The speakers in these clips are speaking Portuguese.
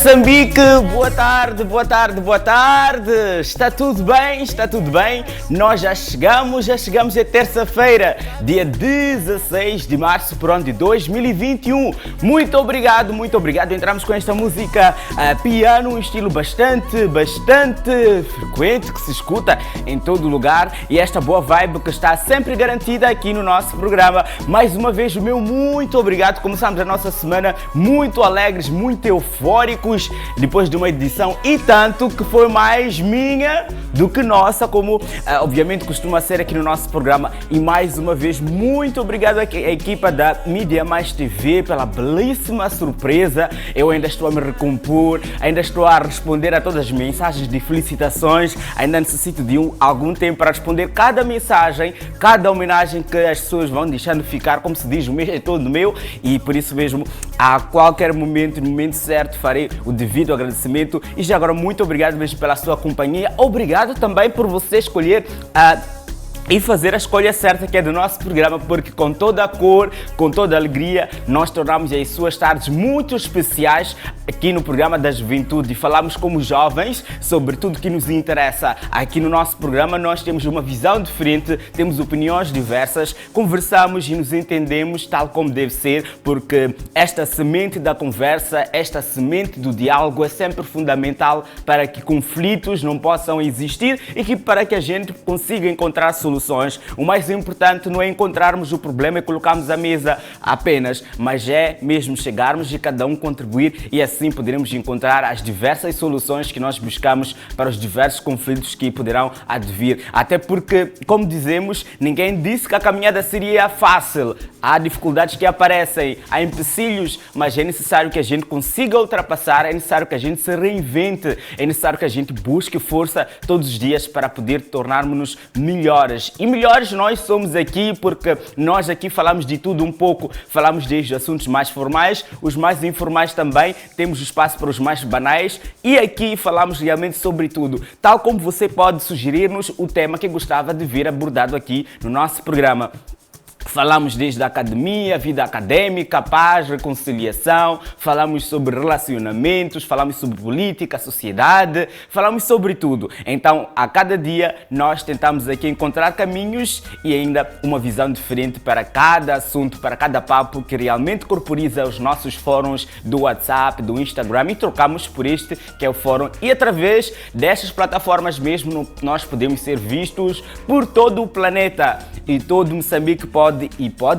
Moçambique, boa tarde, boa tarde, boa tarde. Está tudo bem? Está tudo bem? Nós já chegamos é terça-feira, dia 16 de março, de 2021. Muito obrigado. Entramos com esta música piano, um estilo bastante frequente, que se escuta em todo lugar, e esta boa vibe que está sempre garantida aqui no nosso programa. Mais uma vez, o meu muito obrigado. Começamos a nossa semana muito alegres, muito eufóricos, depois de uma edição e tanto que foi mais minha do que nossa, como obviamente costuma ser aqui no nosso programa. E mais uma vez, muito obrigado à equipa da Mídia Mais TV pela belíssima surpresa. Eu ainda estou a me recompor, ainda estou a responder a todas as mensagens de felicitações, ainda necessito de algum tempo para responder cada mensagem, cada homenagem que as pessoas vão deixando ficar. Como se diz, o mês é todo meu, e por isso mesmo, a qualquer momento, no momento certo, farei o devido agradecimento. E já agora, muito obrigado mesmo pela sua companhia. Obrigado também por você escolher e fazer a escolha certa, que é do nosso programa, porque com toda a cor, com toda a alegria, nós tornamos as suas tardes muito especiais aqui no programa da Juventude. Falamos como jovens sobre tudo que nos interessa. Aqui no nosso programa nós temos uma visão diferente, temos opiniões diversas, conversamos e nos entendemos tal como deve ser, porque esta semente da conversa, esta semente do diálogo é sempre fundamental para que conflitos não possam existir e para que a gente consiga encontrar soluções. O mais importante não é encontrarmos o problema e colocarmos à mesa apenas, mas é mesmo chegarmos e cada um contribuir, e assim poderemos encontrar as diversas soluções que nós buscamos para os diversos conflitos que poderão advir. Até porque, como dizemos, ninguém disse que a caminhada seria fácil. Há dificuldades que aparecem, há empecilhos, mas é necessário que a gente consiga ultrapassar, é necessário que a gente se reinvente, é necessário que a gente busque força todos os dias para poder tornarmos-nos melhores. E melhores nós somos aqui, porque nós aqui falamos de tudo um pouco. Falamos desde assuntos mais formais, os mais informais também, temos espaço para os mais banais, e aqui falamos realmente sobre tudo. Tal como você pode sugerir-nos o tema que gostava de ver abordado aqui no nosso programa. Falamos desde a academia, vida acadêmica, paz, reconciliação, falamos sobre relacionamentos, falamos sobre política, sociedade, falamos sobre tudo. Então, a cada dia, nós tentamos aqui encontrar caminhos e ainda uma visão diferente para cada assunto, para cada papo que realmente corporiza os nossos fóruns do WhatsApp, do Instagram, e trocamos por este que é o fórum. E através destas plataformas mesmo, nós podemos ser vistos por todo o planeta, e todo Moçambique pode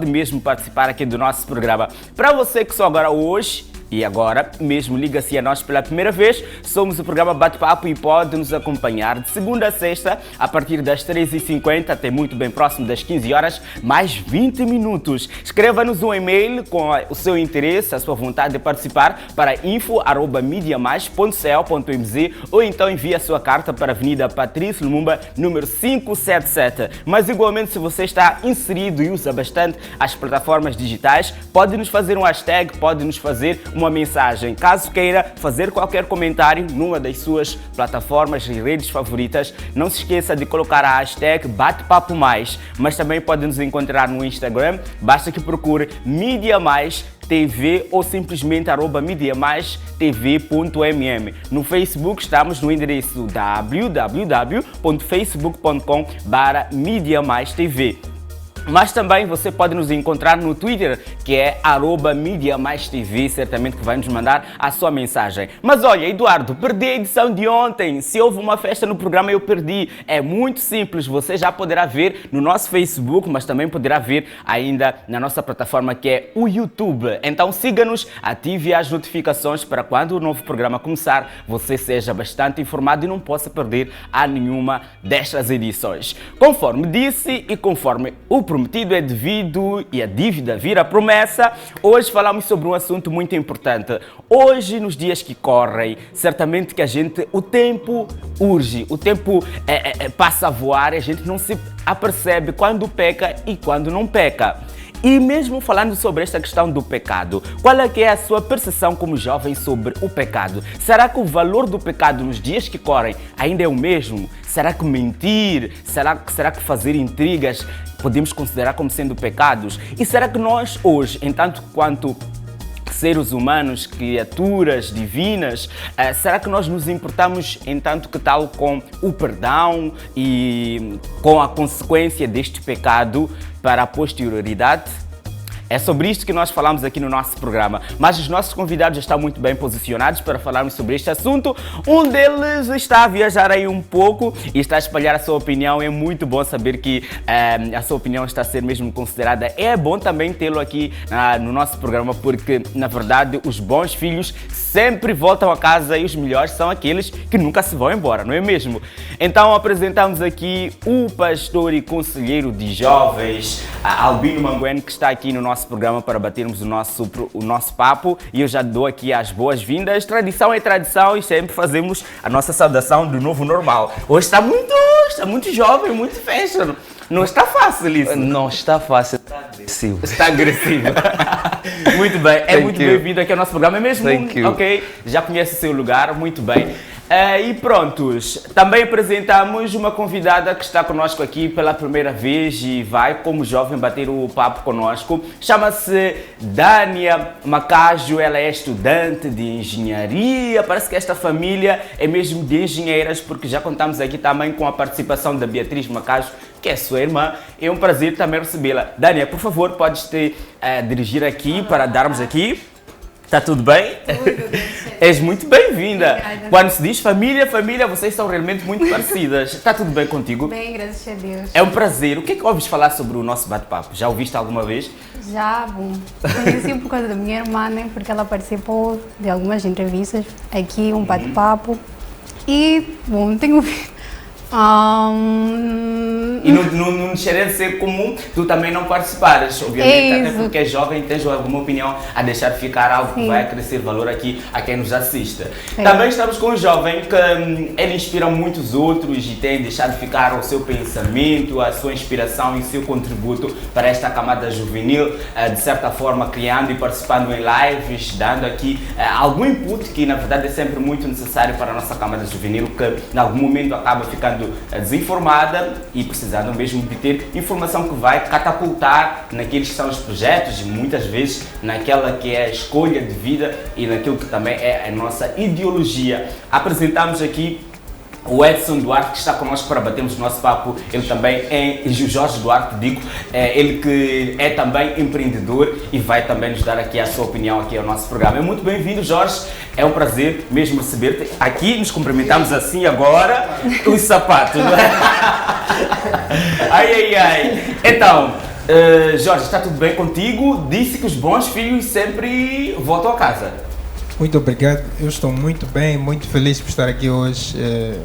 mesmo participar aqui do nosso programa. Para você que só agora hoje e agora mesmo liga-se a nós pela primeira vez, somos o programa Bate-Papo e pode nos acompanhar de segunda a sexta a partir das 13h50 até muito bem próximo das 15 horas, mais 20 minutos. Escreva-nos um e-mail com o seu interesse, a sua vontade de participar para info@mediamais.co.mz, ou então envie a sua carta para a Avenida Patrício Lumumba, número 577. Mas igualmente, se você está inserido e usa bastante as plataformas digitais, pode nos fazer um hashtag, pode nos fazer uma mensagem. Caso queira fazer qualquer comentário numa das suas plataformas e redes favoritas, não se esqueça de colocar a hashtag Bate-Papo Mais, mas também pode nos encontrar no Instagram, basta que procure Mídia Mais TV ou simplesmente @mediamaistv.mm. No Facebook estamos no endereço www.facebook.com/mediamaistv. Mas também você pode nos encontrar no Twitter, que é @MídiaMaisTV, certamente que vai nos mandar a sua mensagem. Mas olha, Eduardo, perdi a edição de ontem. Se houve uma festa no programa, eu perdi. É muito simples, você já poderá ver no nosso Facebook, mas também poderá ver ainda na nossa plataforma, que é o YouTube. Então siga-nos, ative as notificações para quando o novo programa começar, você seja bastante informado e não possa perder a nenhuma destas edições. Conforme disse e conforme o prometido é devido e a dívida vira promessa, hoje falamos sobre um assunto muito importante. Hoje, nos dias que correm, certamente que o tempo urge, o tempo passa a voar e a gente não se apercebe quando peca e quando não peca. E mesmo falando sobre esta questão do pecado, qual é que é a sua percepção como jovem sobre o pecado? Será que o valor do pecado nos dias que correm ainda é o mesmo? Será que mentir? Será que fazer intrigas podemos considerar como sendo pecados? E será que nós hoje, em tanto quanto seres humanos, criaturas divinas, será que nós nos importamos em tanto que tal com o perdão e com a consequência deste pecado para a posterioridade? É sobre isto que nós falamos aqui no nosso programa, mas os nossos convidados já estão muito bem posicionados para falarmos sobre este assunto. Um deles está a viajar aí um pouco e está a espalhar a sua opinião. É muito bom saber que a sua opinião está a ser mesmo considerada. É bom também tê-lo aqui no nosso programa, porque, na verdade, os bons filhos sempre voltam a casa e os melhores são aqueles que nunca se vão embora, não é mesmo? Então apresentamos aqui o pastor e conselheiro de jovens, Albino Manguene, que está aqui no nosso programa para batermos o nosso papo, e eu já dou aqui as boas-vindas. Tradição é tradição e sempre fazemos a nossa saudação do novo normal. Hoje está muito jovem, muito fashion. Não está fácil isso. Não está fácil, está agressivo. Está agressivo. Muito bem, é muito bem-vindo aqui ao nosso programa. É mesmo? Ok, já conhece o seu lugar, muito bem. E prontos, também apresentamos uma convidada que está conosco aqui pela primeira vez e vai, como jovem, bater o papo conosco. Chama-se Dânia Macajo, ela é estudante de engenharia. Parece que esta família é mesmo de engenheiras, porque já contamos aqui também com a participação da Beatriz Macajo, que é sua irmã. É um prazer também recebê-la. Dânia, por favor, podes te dirigir aqui para darmos aqui. Está tudo bem? És muito bem-vinda. Quando se diz família, vocês são realmente muito parecidas. Está tudo bem contigo? Bem, graças a Deus. É um prazer. O que é que ouves falar sobre o nosso bate-papo? Já ouviste alguma vez? Já, bom. Conheci por causa da minha irmã, né? Porque ela participou de algumas entrevistas aqui, um bate-papo. E, bom, tenho ouvido. E não deixaria de ser comum tu também não participares, obviamente, até porque é jovem, tens alguma opinião a deixar ficar algo que vai acrescer valor aqui a quem nos assiste. Também estamos com um jovem que ele inspira muitos outros e tem deixado ficar o seu pensamento, a sua inspiração e o seu contributo para esta camada juvenil, de certa forma criando e participando em lives, dando aqui algum input que na verdade é sempre muito necessário para a nossa camada juvenil, que em algum momento acaba ficando desinformada e precisando mesmo de ter informação que vai catapultar naqueles que são os projetos e muitas vezes naquela que é a escolha de vida e naquilo que também é a nossa ideologia. Apresentamos aqui o Edson Duarte, que está connosco para batermos o nosso papo. Ele também é Jorge Duarte, ele que é também empreendedor e vai também nos dar aqui a sua opinião aqui ao nosso programa. É muito bem-vindo, Jorge. É um prazer mesmo receber-te aqui. Nos cumprimentamos assim agora, os sapatos, não é? Ai. Então, Jorge, está tudo bem contigo? Disse que os bons filhos sempre voltam a casa. Muito obrigado, eu estou muito bem, muito feliz por estar aqui hoje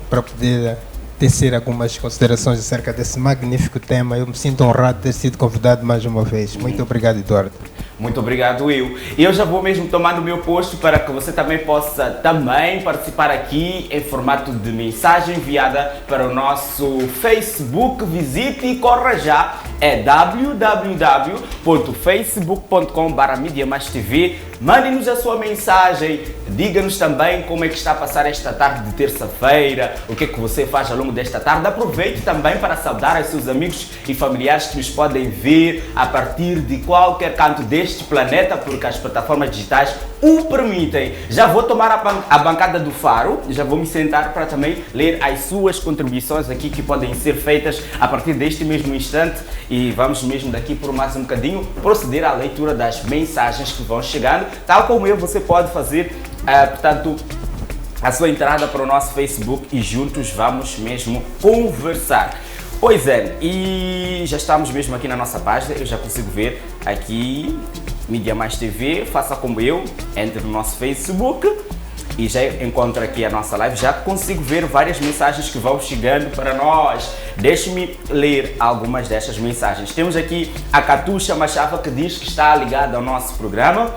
para poder tecer algumas considerações acerca desse magnífico tema. Eu me sinto honrado de ter sido convidado mais uma vez. Muito obrigado, Eduardo. Muito obrigado, Will. E eu já vou mesmo tomando o meu posto para que você também possa também participar aqui em formato de mensagem enviada para o nosso Facebook. Visite e corra já. É www.facebook.com/MediaMaisTV. Mande-nos a sua mensagem. Diga-nos também como é que está a passar esta tarde de terça-feira, o que é que você faz ao longo desta tarde. Aproveite também para saudar os seus amigos e familiares que nos podem ver a partir de qualquer canto deste planeta, porque as plataformas digitais o permitem. Já vou tomar a bancada do Faro, já vou me sentar para também ler as suas contribuições aqui que podem ser feitas a partir deste mesmo instante e vamos mesmo daqui por mais um bocadinho proceder à leitura das mensagens que vão chegando. Tal como eu, você pode fazer, portanto, a sua entrada para o nosso Facebook e juntos vamos mesmo conversar. Pois é, e já estamos mesmo aqui na nossa página, eu já consigo ver aqui, Mídia Mais TV, faça como eu, entre no nosso Facebook e já encontro aqui a nossa live, já consigo ver várias mensagens que vão chegando para nós. Deixe-me ler algumas destas mensagens. Temos aqui a Catuxa Machava que diz que está ligada ao nosso programa.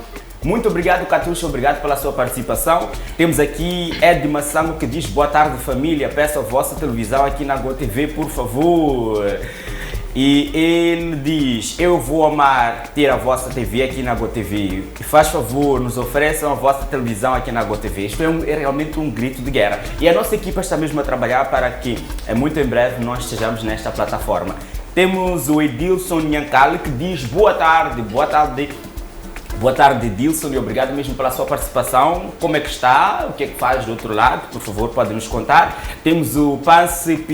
Muito obrigado, Catuxa, obrigado pela sua participação. Temos aqui Ed Massango que diz: boa tarde, família, peço a vossa televisão aqui na GoTV, por favor. E ele diz: eu vou amar ter a vossa TV aqui na GoTV. Faz favor, nos ofereçam a vossa televisão aqui na GoTV. Isto é realmente um grito de guerra. E a nossa equipa está mesmo a trabalhar para que muito em breve nós estejamos nesta plataforma. Temos o Edilson Nhancali que diz: boa tarde Boa tarde, Dilson, e obrigado mesmo pela sua participação. Como é que está? O que é que faz do outro lado? Por favor, pode nos contar. Temos o Pance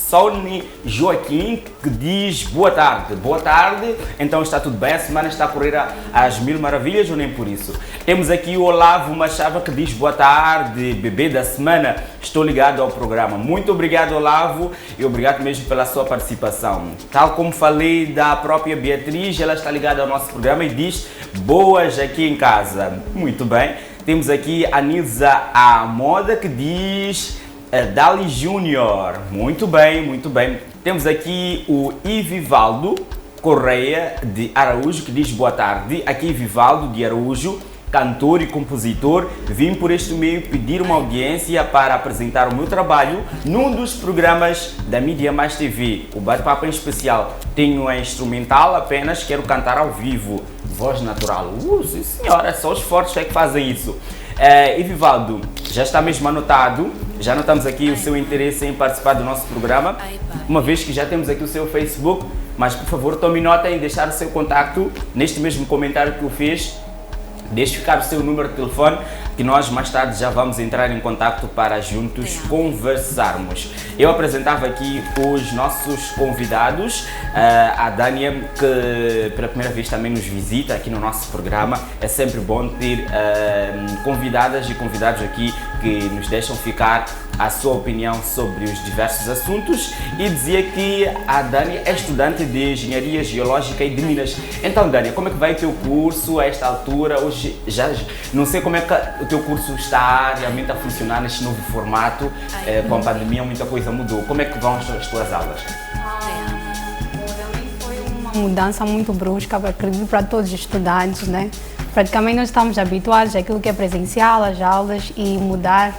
Sony Joaquim, que diz boa tarde. Boa tarde, então está tudo bem? A semana está a correr às mil maravilhas ou nem por isso? Temos aqui o Olavo Machava, que diz boa tarde, bebê da semana. Estou ligado ao programa. Muito obrigado, Olavo, e obrigado mesmo pela sua participação. Tal como falei da própria Beatriz, ela está ligada ao nosso programa e diz boas aqui em casa. Muito bem. Temos aqui a Nilza A Moda, que diz Dali Júnior. Muito bem, muito bem. Temos aqui o Ivivaldo Correia de Araújo, que diz boa tarde. Aqui Ivivaldo de Araújo, cantor e compositor. Vim por este meio pedir uma audiência para apresentar o meu trabalho num dos programas da Mídia Mais TV. O bate-papo em especial. Tenho a instrumental apenas, quero cantar ao vivo. Voz natural. Sim senhora, só os fortes é que fazem isso. Ivivaldo, já está mesmo anotado, já notamos aqui o seu interesse em participar do nosso programa, uma vez que já temos aqui o seu Facebook, mas por favor tome nota em deixar o seu contacto neste mesmo comentário que o fez. Deixe ficar o seu número de telefone, que nós mais tarde já vamos entrar em contato para juntos conversarmos. Eu apresentava aqui os nossos convidados, a Dânia, que pela primeira vez também nos visita aqui no nosso programa. É sempre bom ter convidadas e convidados aqui que nos deixam ficar a sua opinião sobre os diversos assuntos, e dizia que a Dânia é estudante de Engenharia Geológica e de Minas. Então, Dânia, como é que vai o teu curso a esta altura? Hoje já não sei como é que o teu curso está realmente a funcionar neste novo formato, com a pandemia muita coisa mudou. Como é que vão as tuas aulas? Realmente foi uma mudança muito brusca, acredito, para todos os estudantes, né? Praticamente nós estamos habituados àquilo que é presencial, às aulas, e mudar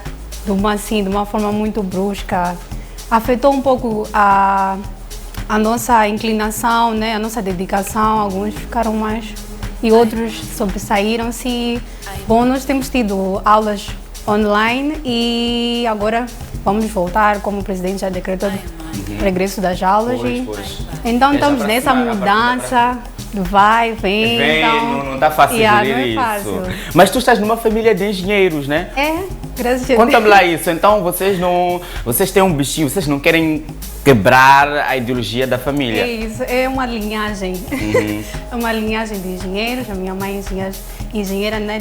de uma forma muito brusca afetou um pouco a nossa inclinação, né? A nossa dedicação. Alguns ficaram mais e outros sobressaíram-se. Bom, nós temos tido aulas online e agora vamos voltar, como o presidente já decretou, o regresso das aulas. Então estamos nessa mudança. Vai, vem, então, não está fácil gerir isso. Fácil. Mas tu estás numa família de engenheiros, né? Graças a Deus. Conta-me lá isso. Então vocês têm um bichinho, vocês não querem quebrar a ideologia da família? É isso, é uma linhagem. É uma linhagem de engenheiros. A minha mãe é engenheira, né,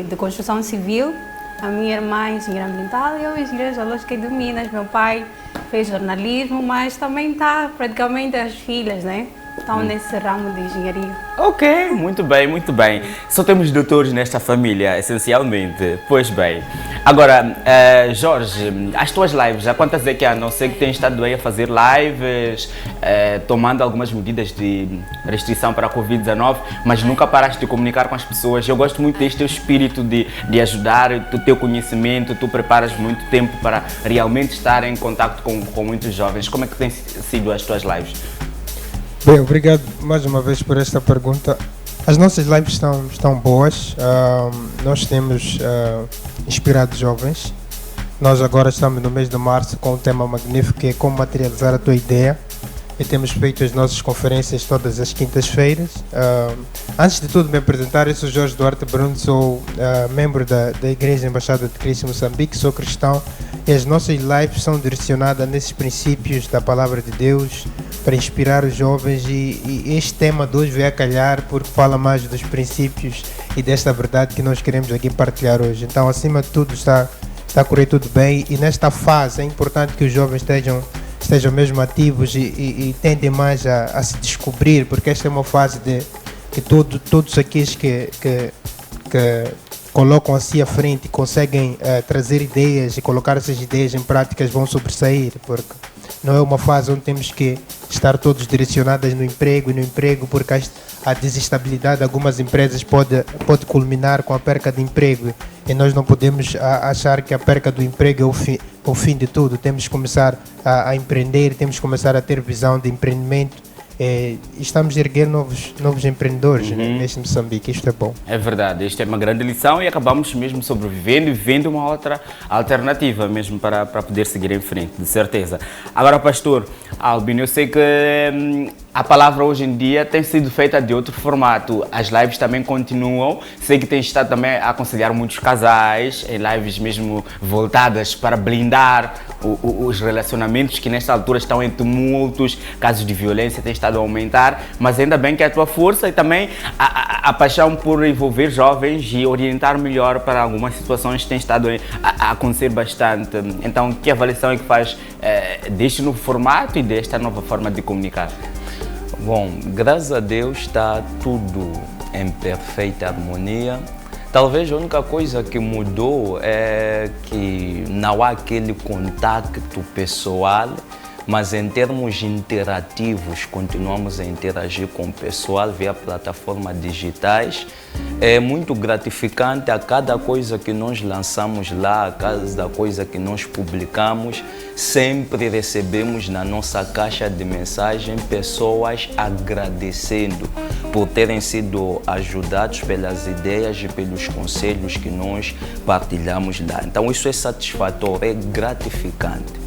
de construção civil. A minha irmã é engenheira ambiental e eu engenheira geológica e de Minas. Meu pai fez jornalismo, mas também está praticamente as filhas, né? Estão nesse ramo de engenharia. Ok, muito bem, muito bem. Só temos doutores nesta família, essencialmente. Pois bem. Agora, Jorge, as tuas lives, há quantas é que há? Não sei que tens estado aí a fazer lives, tomando algumas medidas de restrição para a Covid-19, mas nunca paraste de comunicar com as pessoas. Eu gosto muito deste teu espírito de ajudar, do teu conhecimento. Tu preparas muito tempo para realmente estar em contato com muitos jovens. Como é que têm sido as tuas lives? Bem, obrigado mais uma vez por esta pergunta. As nossas lives estão boas. Nós temos inspirado jovens. Nós agora estamos no mês de março com um tema magnífico, que é como materializar a tua ideia. E temos feito as nossas conferências todas as quintas-feiras. Antes de tudo me apresentar, eu sou Jorge Duarte Bruno, sou membro da Igreja Embaixada de Cristo em Moçambique, sou cristão, e as nossas lives são direcionadas nesses princípios da Palavra de Deus para inspirar os jovens, e este tema de hoje veio a calhar porque fala mais dos princípios e desta verdade que nós queremos aqui partilhar hoje. Então, acima de tudo, está a correr tudo bem, e nesta fase é importante que os jovens estejam mesmo ativos e tendem mais a se descobrir, porque esta é uma fase de que todos aqueles que colocam a si à frente e conseguem trazer ideias e colocar essas ideias em práticas vão sobressair, porque não é uma fase onde temos que estar todos direcionados no emprego, porque a desestabilidade de algumas empresas pode culminar com a perca de emprego, e nós não podemos achar que a perca do emprego é o fim de tudo. Temos que começar a empreender, temos que começar a ter visão de empreendimento. Estamos a erguer novos empreendedores neste Moçambique. Isto é bom. É verdade, isto é uma grande lição, e acabamos mesmo sobrevivendo e vendo uma outra alternativa mesmo para poder seguir em frente, de certeza. Agora, pastor Albino, eu sei que A palavra hoje em dia tem sido feita de outro formato. As lives também continuam. Sei que tem estado também a aconselhar muitos casais em lives mesmo voltadas para blindar os relacionamentos que nesta altura estão em tumultos, casos de violência têm estado a aumentar, mas ainda bem que a tua força e também a paixão por envolver jovens e orientar melhor para algumas situações tem estado a acontecer bastante. Então, que avaliação é que faz deste novo formato e desta nova forma de comunicar? Bom, graças a Deus está tudo em perfeita harmonia. Talvez a única coisa que mudou é que não há aquele contacto pessoal, mas em termos interativos continuamos a interagir com o pessoal via plataformas digitais. É muito gratificante a cada coisa que nós lançamos lá, a cada coisa que nós publicamos, sempre recebemos na nossa caixa de mensagem pessoas agradecendo por terem sido ajudados pelas ideias e pelos conselhos que nós partilhamos lá. Então isso é satisfatório, é gratificante.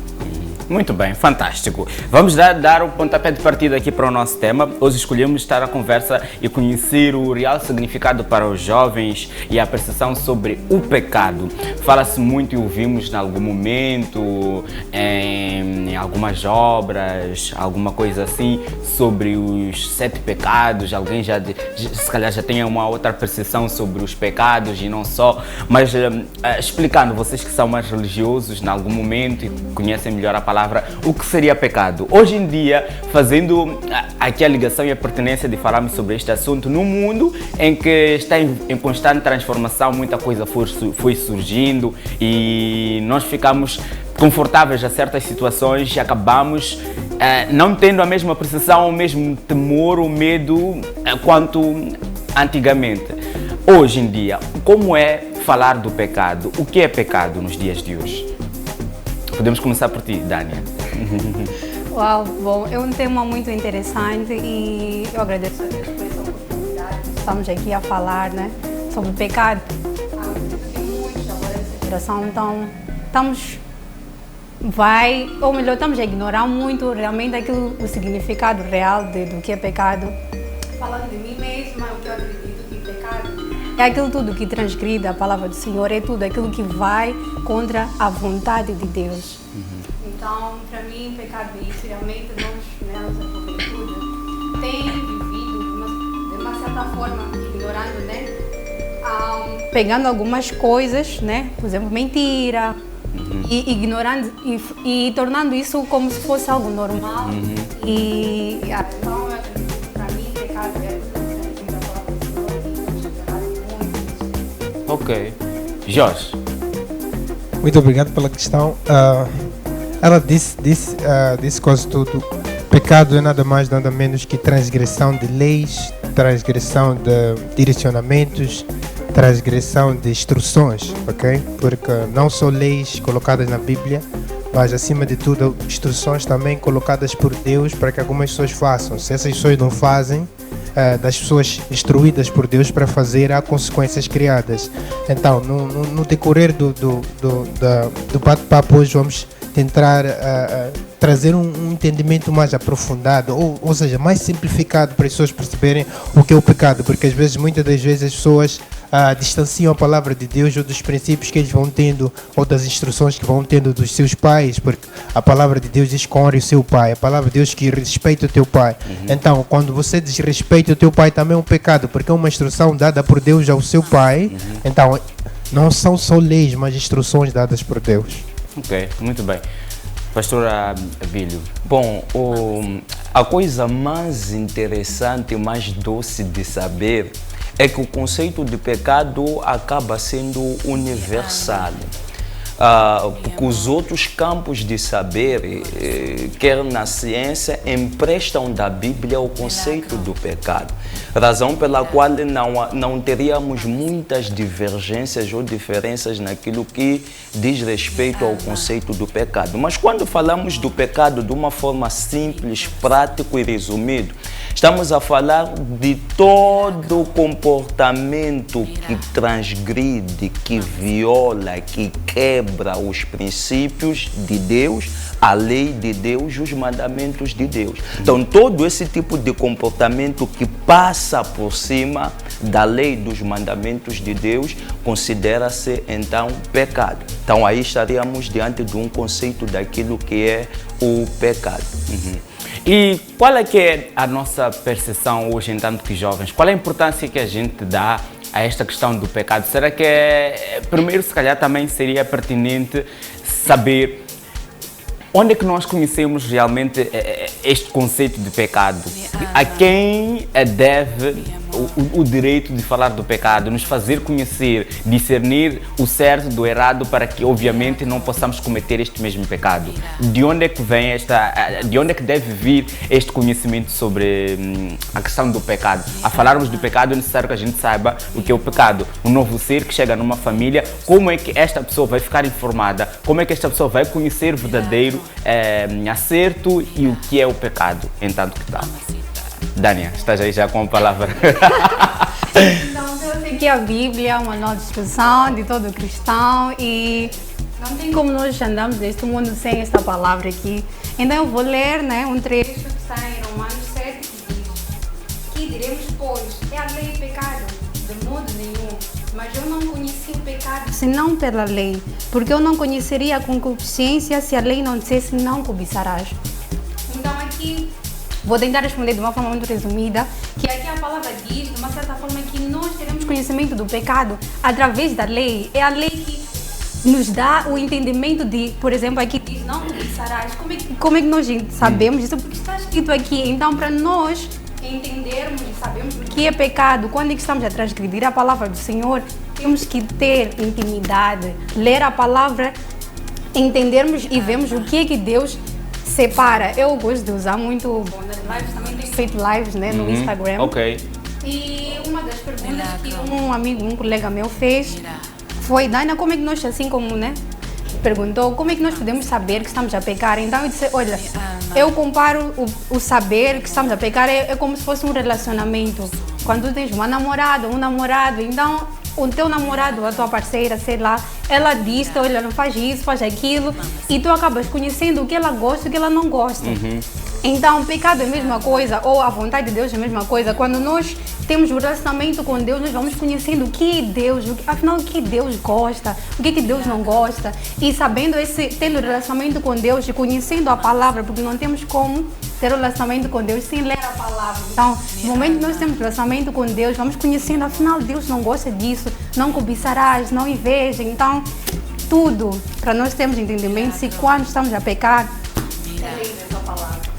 Muito bem, fantástico. Vamos dar o pontapé de partida aqui para o nosso tema. Hoje escolhemos estar à conversa e conhecer o real significado para os jovens e a percepção sobre o pecado. Fala-se muito e ouvimos em algum momento, em algumas obras, alguma coisa assim, sobre os 7 pecados. Alguém se calhar já tem uma outra percepção sobre os pecados e não só, mas explicando, vocês que são mais religiosos em algum momento e conhecem melhor a palavra, o que seria pecado? Hoje em dia, fazendo aqui a ligação e a pertinência de falarmos sobre este assunto, num mundo em que está em constante transformação, muita coisa foi surgindo e nós ficamos confortáveis a certas situações e acabamos não tendo a mesma percepção, o mesmo temor, o medo quanto antigamente. Hoje em dia, como é falar do pecado? O que é pecado nos dias de hoje? Podemos começar por ti, Dania. Uau, bom, é um tema muito interessante e eu agradeço a Deus por essa oportunidade. Estamos aqui a falar, né, sobre o pecado. Tem muitos agora nessa geração, então estamos a ignorar muito realmente o significado real do que é pecado. Falando de mim mesma, o que eu acredito que pecado é aquilo tudo que transgride a palavra do Senhor, é tudo aquilo que vai contra a vontade de Deus. Então, para mim, pecado é isso. Realmente, nós, nossa juventude, tem vivido de uma certa forma, ignorando, né? Pegando algumas coisas, né? Por exemplo, mentira, e ignorando e tornando isso como se fosse algo normal. Então, eu acredito que para mim, pecado é Ok. Jorge. Muito obrigado pela questão. Ela disse quase tudo. Pecado é nada mais, nada menos que transgressão de leis, transgressão de direcionamentos, transgressão de instruções, ok? Porque não só leis colocadas na Bíblia, mas acima de tudo instruções também colocadas por Deus para que algumas pessoas façam. Se essas pessoas não fazem, das pessoas instruídas por Deus para fazer, há consequências criadas. Então, no decorrer do bate-papo hoje, vamos tentar trazer um entendimento mais aprofundado, ou seja, mais simplificado para as pessoas perceberem o que é o pecado, porque às vezes, muitas das vezes, as pessoas distanciam a palavra de Deus ou dos princípios que eles vão tendo, ou das instruções que vão tendo dos seus pais, porque a palavra de Deus diz que honre o seu pai, a palavra de Deus que respeita o teu pai. Então, quando você desrespeita o teu pai, também é um pecado, porque é uma instrução dada por Deus ao seu pai. Então, não são só leis, mas instruções dadas por Deus. Ok, muito bem. Pastora Abílio. Bom, a coisa mais interessante e mais doce de saber é que o conceito de pecado acaba sendo universal. Porque os outros campos de saber, quer na ciência, emprestam da Bíblia o conceito do pecado. Razão pela qual não teríamos muitas divergências ou diferenças naquilo que diz respeito ao conceito do pecado. Mas quando falamos do pecado de uma forma simples, prático e resumido, estamos a falar de todo o comportamento que transgride, que viola, que quebra os princípios de Deus, a lei de Deus e os mandamentos de Deus. Então, todo esse tipo de comportamento que passa por cima da lei dos mandamentos de Deus considera-se então pecado. Então, aí estaríamos diante de um conceito daquilo que é o pecado. E qual é que é a nossa percepção hoje, entanto que jovens? Qual é a importância que a gente dá a esta questão do pecado? Será que primeiro, se calhar, também seria pertinente saber onde é que nós conhecemos realmente este conceito de pecado? A quem deve o direito de falar do pecado, nos fazer conhecer, discernir o certo do errado para que, obviamente, não possamos cometer este mesmo pecado? De onde é que vem de onde é que deve vir este conhecimento sobre a questão do pecado? A falarmos do pecado é necessário que a gente saiba o que é o pecado. Um novo ser que chega numa família, como é que esta pessoa vai ficar informada? Como é que esta pessoa vai conhecer o verdadeiro acerto e o que é o pecado? Entanto que tal? Dânia, estás aí já com a palavra. Então, eu sei que a Bíblia é uma nova instrução de todo cristão e não tem como nós andarmos neste mundo sem esta palavra aqui. Então eu vou ler, né, um trecho que está em Romanos 7, que diz: que diremos, pois, é a lei pecado? De modo nenhum. Mas eu não conheci o pecado senão pela lei, porque eu não conheceria a concupiscência se a lei não dissesse não cobiçarás. Então aqui vou tentar responder de uma forma muito resumida, que aqui a palavra diz, de uma certa forma, que nós teremos conhecimento do pecado através da lei. É a lei que nos dá o entendimento de, por exemplo, aqui diz, não cobiçarás. Como é que nós sabemos isso? Porque está escrito aqui. Então, para nós entendermos e sabermos o que é pecado, quando é que estamos a transgredir a palavra do Senhor, temos que ter intimidade, ler a palavra, entendermos e vermos o que é que Deus separa. Eu gosto de usar muito nas lives, também tenho feito lives, né, no Instagram. Ok. E uma das perguntas que um colega meu fez foi: Daina, como é que nós, assim como, né, perguntou, como é que nós podemos saber que estamos a pecar? Então eu disse, olha, eu comparo o saber que estamos a pecar é como se fosse um relacionamento. Quando tu tens uma namorada, um namorado, então o teu namorado, a tua parceira, sei lá, ela diz, olha, não faz isso, faz aquilo, e tu acabas conhecendo o que ela gosta e o que ela não gosta. Então, o pecado é a mesma coisa, ou a vontade de Deus é a mesma coisa. Quando nós temos um relacionamento com Deus, nós vamos conhecendo o que é Deus, afinal, o que Deus gosta, o que Deus não gosta. E sabendo tendo relacionamento com Deus e conhecendo a palavra, porque não temos como ter um relacionamento com Deus sem ler a palavra. Então, no momento que nós temos relacionamento com Deus, vamos conhecendo, afinal, Deus não gosta disso, não cobiçarás, não inveja. Então, tudo para nós termos entendimento se quando estamos a pecar,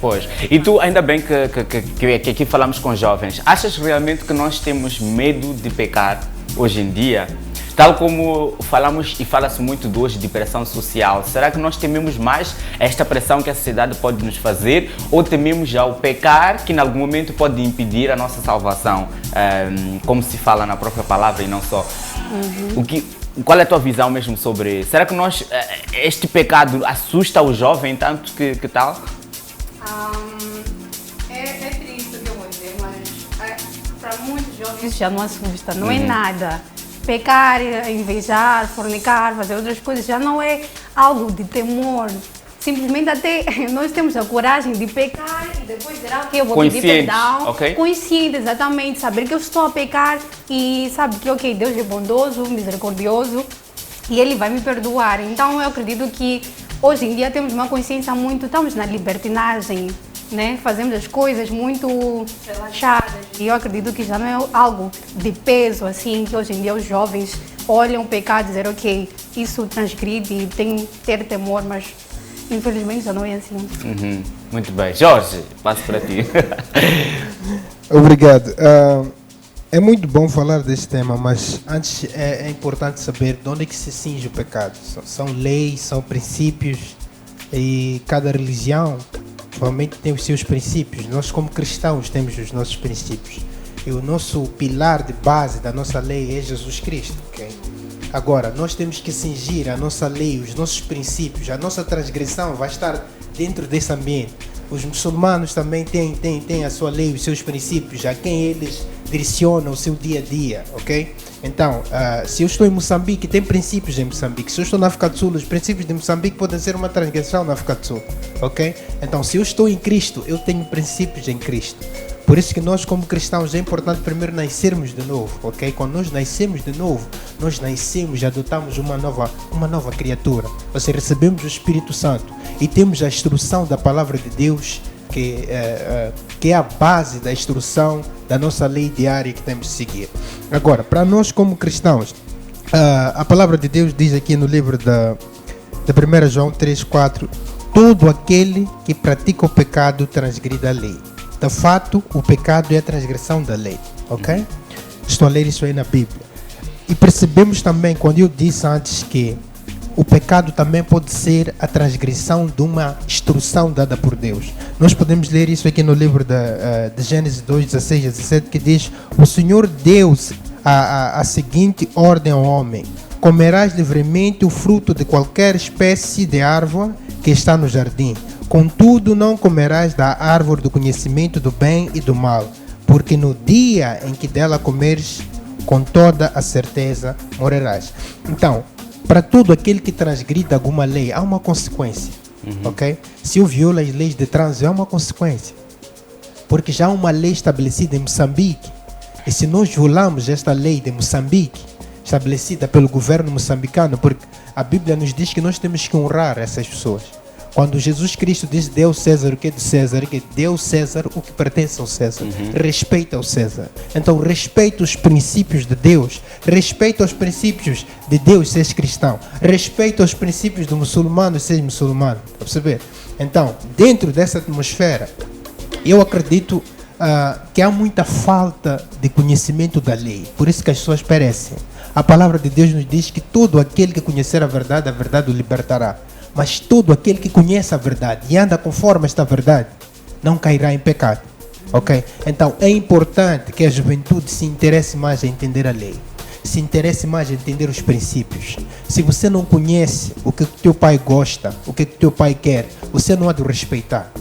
Pois. E tu, ainda bem que aqui falamos com jovens, achas realmente que nós temos medo de pecar hoje em dia? Tal como falamos e fala-se muito de hoje de pressão social, será que nós tememos mais esta pressão que a sociedade pode nos fazer ou tememos já o pecar que em algum momento pode impedir a nossa salvação, como se fala na própria palavra e não só? Qual é a tua visão mesmo sobre isso? Será que este pecado assusta o jovem tanto que tal? É triste o que eu vou dizer, mas para muitos jovens isso já não assusta, não é nada. Pecar, invejar, fornicar, fazer outras coisas já não é algo de temor. Simplesmente até nós temos a coragem de pecar e depois dizer, ok, eu vou pedir perdão. Okay? Consciente, exatamente, saber que eu estou a pecar e sabe que, ok, Deus é bondoso, misericordioso e Ele vai me perdoar. Então eu acredito que hoje em dia temos uma consciência estamos na libertinagem, né? Fazemos as coisas muito relaxadas e eu acredito que já não é algo de peso, assim, que hoje em dia os jovens olham o pecado e dizem, ok, isso transgride e tem que ter temor, mas infelizmente já não é assim. Muito bem. Jorge, passo para ti. Obrigado. É muito bom falar deste tema, mas antes é importante saber de onde é que se cinge o pecado. São leis, são princípios e cada religião realmente tem os seus princípios. Nós como cristãos temos os nossos princípios. E o nosso pilar de base da nossa lei é Jesus Cristo. Okay? Agora, nós temos que cingir a nossa lei, os nossos princípios, a nossa transgressão vai estar dentro desse ambiente. Os muçulmanos também têm a sua lei, os seus princípios, a quem eles direcionam o seu dia a dia, ok? Então, se eu estou em Moçambique, tem princípios em Moçambique. Se eu estou na África do Sul, os princípios de Moçambique podem ser uma transgressão na África do Sul, ok? Então, se eu estou em Cristo, eu tenho princípios em Cristo. Por isso que nós, como cristãos, é importante primeiro nascermos de novo, ok? Quando nós nascemos de novo, nós nascemos e adotamos uma nova criatura. Ou seja, recebemos o Espírito Santo e temos a instrução da Palavra de Deus, que é a base da instrução da nossa lei diária que temos de seguir. Agora, para nós como cristãos, a Palavra de Deus diz aqui no livro da 1 João 3,4: todo aquele que pratica o pecado transgride a lei. De fato, o pecado é a transgressão da lei, ok? Estou a ler isso aí na Bíblia. E percebemos também, quando eu disse antes, que o pecado também pode ser a transgressão de uma instrução dada por Deus. Nós podemos ler isso aqui no livro de Gênesis 2, 16 a 17, que diz: o Senhor deu a seguinte ordem ao homem: comerás livremente o fruto de qualquer espécie de árvore que está no jardim. Contudo, não comerás da árvore do conhecimento do bem e do mal, porque no dia em que dela comeres, com toda a certeza morrerás. Então, para todo aquele que transgride alguma lei, há uma consequência, ok? Se eu violo as leis de trânsito, há uma consequência, porque já há uma lei estabelecida em Moçambique, e se nós violamos esta lei de Moçambique, estabelecida pelo governo moçambicano, porque a Bíblia nos diz que nós temos que honrar essas pessoas. Quando Jesus Cristo diz: dê ao César o que é de César, que dê ao César o que pertence ao César, respeita ao César. Então respeita os princípios de Deus, respeita os princípios de Deus, seja cristão, respeita os princípios do muçulmano, seja muçulmano, a perceber? Então, dentro dessa atmosfera, eu acredito que há muita falta de conhecimento da lei, por isso que as pessoas perecem. A palavra de Deus nos diz que todo aquele que conhecer a verdade o libertará. Mas todo aquele que conhece a verdade e anda conforme esta verdade, não cairá em pecado, ok? Então é importante que a juventude se interesse mais a entender a lei, se interesse mais a entender os princípios. Se você não conhece o que teu pai gosta, o que teu pai quer, você não há de respeitar,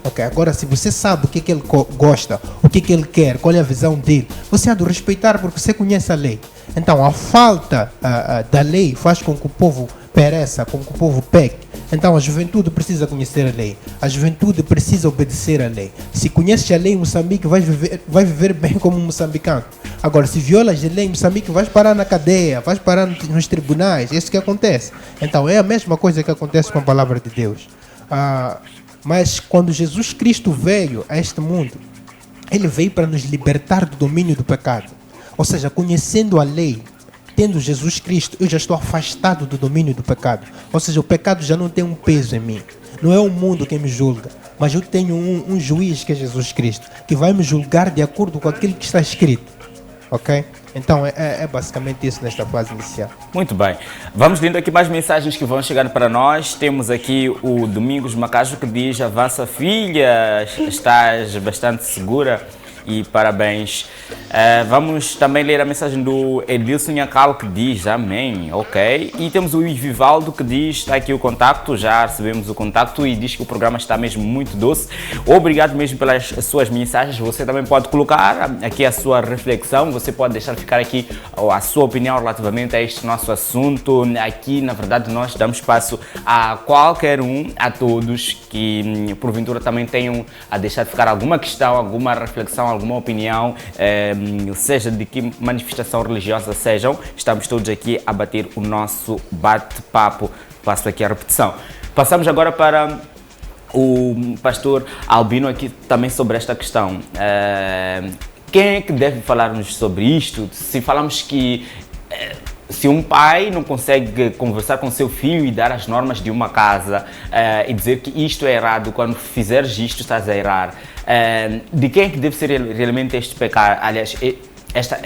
ok? Agora, se você sabe o que ele gosta, o que ele quer, qual é a visão dele, você há de respeitar porque você conhece a lei. Então a falta da lei faz com que o povo pereça, com que o povo peque. Então a juventude precisa conhecer a lei, a juventude precisa obedecer à lei. Se conheces a lei em Moçambique, vai viver bem como um moçambicano. Agora, se violas a lei em Moçambique, vais parar na cadeia, vais parar nos tribunais. É isso que acontece. Então é a mesma coisa que acontece com a palavra de Deus. Mas quando Jesus Cristo veio a este mundo, ele veio para nos libertar do domínio do pecado. Ou seja, conhecendo a lei, tendo Jesus Cristo, eu já estou afastado do domínio do pecado. Ou seja, o pecado já não tem um peso em mim. Não é o mundo quem me julga, mas eu tenho um juiz que é Jesus Cristo, que vai me julgar de acordo com aquilo que está escrito. Ok? Então é basicamente isso nesta fase inicial. Muito bem. Vamos lendo aqui mais mensagens que vão chegar para nós. Temos aqui o Domingos Macajo que diz: avança filha, estás bastante segura. E parabéns. Vamos também ler a mensagem do Edilson Nhacalo que diz amém, ok. E temos o Vivaldo que diz, está aqui o contacto, já recebemos o contacto e diz que o programa está mesmo muito doce. Obrigado mesmo pelas suas mensagens. Você também pode colocar aqui a sua reflexão, você pode deixar ficar aqui a sua opinião relativamente a este nosso assunto. Aqui, na verdade, nós damos espaço a qualquer um, a todos que porventura também tenham a deixar ficar alguma questão, alguma reflexão, alguma opinião, seja de que manifestação religiosa sejam, estamos todos aqui a bater o nosso bate-papo. Passo aqui a repetição. Passamos agora para o pastor Albino aqui também sobre esta questão. Quem é que deve falar-nos sobre isto? Se falamos que se um pai não consegue conversar com seu filho e dar as normas de uma casa e dizer que isto é errado, quando fizeres isto estás a errar, de quem é que deve ser realmente este pecado? Aliás,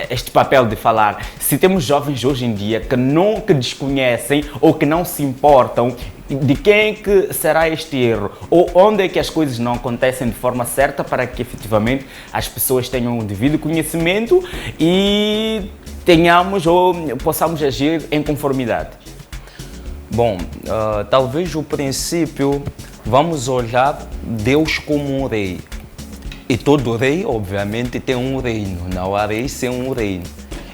este papel de falar. Se temos jovens hoje em dia que desconhecem ou que não se importam, de quem é que será este erro? Ou onde é que as coisas não acontecem de forma certa para que efetivamente as pessoas tenham o devido conhecimento e tenhamos ou possamos agir em conformidade? Bom, talvez o princípio vamos olhar Deus como um rei. E todo rei, obviamente, tem um reino. Não há rei sem um reino.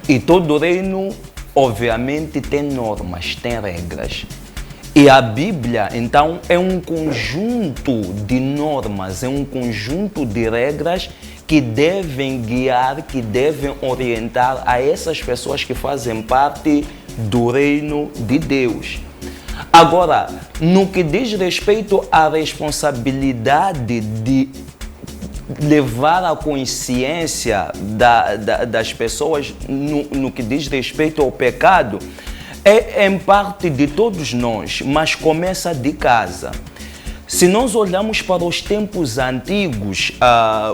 E todo reino, obviamente, tem normas, tem regras. E a Bíblia, então, é um conjunto de normas, é um conjunto de regras que devem guiar, que devem orientar a essas pessoas que fazem parte do reino de Deus. Agora, no que diz respeito à responsabilidade de levar a consciência das pessoas no que diz respeito ao pecado, é em parte de todos nós, mas começa de casa. Se nós olharmos para os tempos antigos,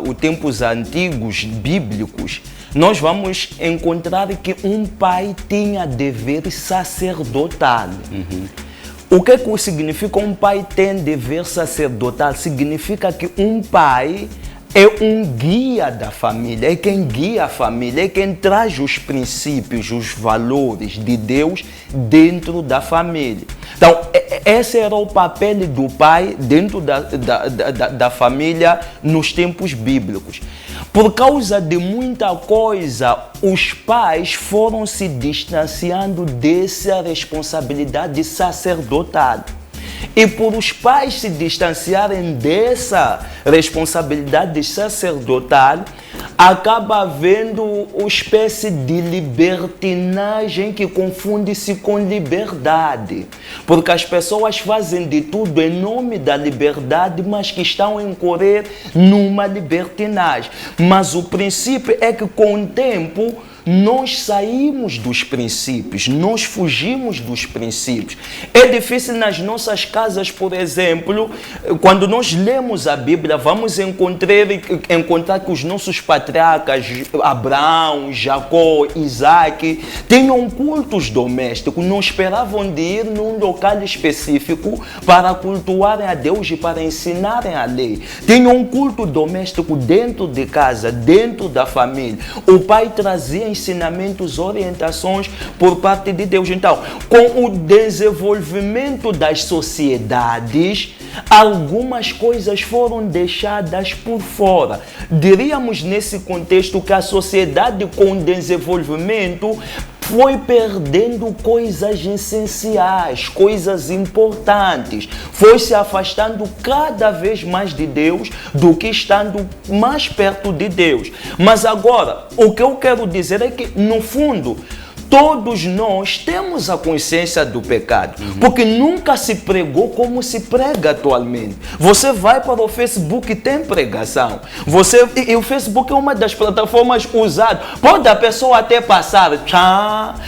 os tempos antigos bíblicos, nós vamos encontrar que um pai tinha dever sacerdotal. O que significa um pai tem dever sacerdotal? Significa que um pai é um guia da família, é quem guia a família, é quem traz os princípios, os valores de Deus dentro da família. Então, esse era o papel do pai dentro da família nos tempos bíblicos. Por causa de muita coisa, os pais foram se distanciando dessa responsabilidade sacerdotal. E por os pais se distanciarem dessa responsabilidade sacerdotal, acaba havendo uma espécie de libertinagem que confunde-se com liberdade. Porque as pessoas fazem de tudo em nome da liberdade, mas que estão a incorrer numa libertinagem. Mas o princípio é que com o tempo, nós saímos dos princípios, nós fugimos dos princípios. É difícil nas nossas casas, por exemplo, quando nós lemos a Bíblia, vamos encontrar que os nossos patriarcas, Abraão, Jacó, Isaac, tinham cultos domésticos, não esperavam de ir num local específico para cultuarem a Deus e para ensinarem a lei. Tinham um culto doméstico dentro de casa, dentro da família. O pai trazia ensinamentos, orientações por parte de Deus. Então, com o desenvolvimento das sociedades, algumas coisas foram deixadas por fora. Diríamos nesse contexto que a sociedade com o desenvolvimento foi perdendo coisas essenciais, coisas importantes, foi se afastando cada vez mais de Deus do que estando mais perto de Deus. Mas agora, o que eu quero dizer é que, no fundo, todos nós temos a consciência do pecado, porque nunca se pregou como se prega atualmente. Você vai para o Facebook e tem pregação. E o Facebook é uma das plataformas usadas. Pode a pessoa até passar,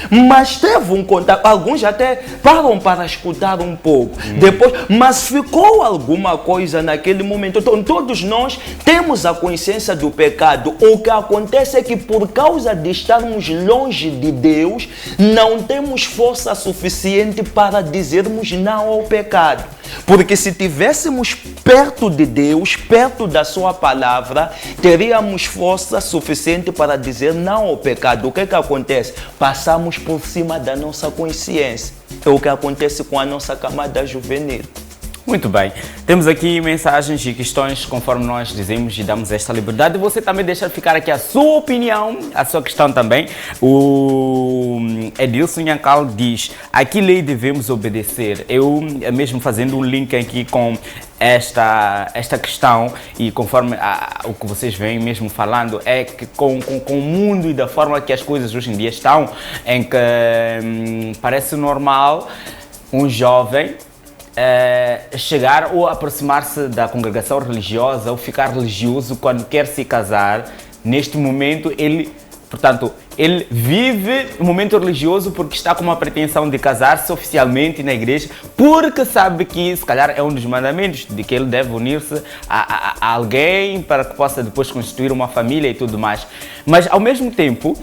mas teve um contato. Alguns até param para escutar um pouco. Depois, mas ficou alguma coisa naquele momento. Então, todos nós temos a consciência do pecado. O que acontece é que, por causa de estarmos longe de Deus, não temos força suficiente para dizermos não ao pecado. Porque se estivéssemos perto de Deus, perto da sua palavra, teríamos força suficiente para dizer não ao pecado. O que acontece? Passamos por cima da nossa consciência. É o que acontece com a nossa camada juvenil. Muito bem, temos aqui mensagens e questões conforme nós dizemos e damos esta liberdade. Você também deixa ficar aqui a sua opinião, a sua questão também. O Edilson Nhancal diz: a que lei devemos obedecer? Eu mesmo fazendo um link aqui com esta questão, e conforme o que vocês vêm mesmo falando, é que com o mundo e da forma que as coisas hoje em dia estão, em que parece normal um jovem chegar ou aproximar-se da congregação religiosa ou ficar religioso quando quer se casar. Neste momento, ele vive o momento religioso porque está com uma pretensão de casar-se oficialmente na igreja, porque sabe que se calhar é um dos mandamentos, de que ele deve unir-se a alguém para que possa depois constituir uma família e tudo mais. Mas ao mesmo tempo,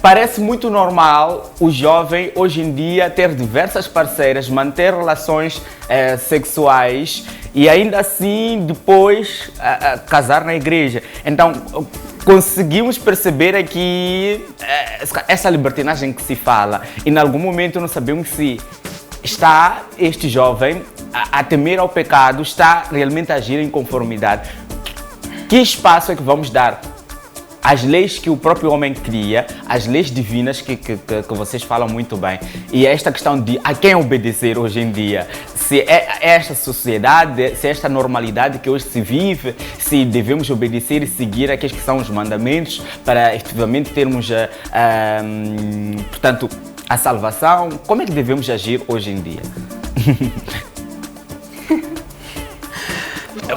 parece muito normal o jovem hoje em dia ter diversas parceiras, manter relações sexuais e ainda assim depois casar na igreja. Então conseguimos perceber aqui essa libertinagem que se fala, e em algum momento não sabemos se está este jovem a temer ao pecado, está realmente a agir em conformidade. Que espaço é que vamos dar às leis que o próprio homem cria, as leis divinas que vocês falam muito bem? E esta questão de a quem obedecer hoje em dia, se é esta sociedade, se é esta normalidade que hoje se vive, se devemos obedecer e seguir aqueles que são os mandamentos para efetivamente termos, portanto, a salvação. Como é que devemos agir hoje em dia?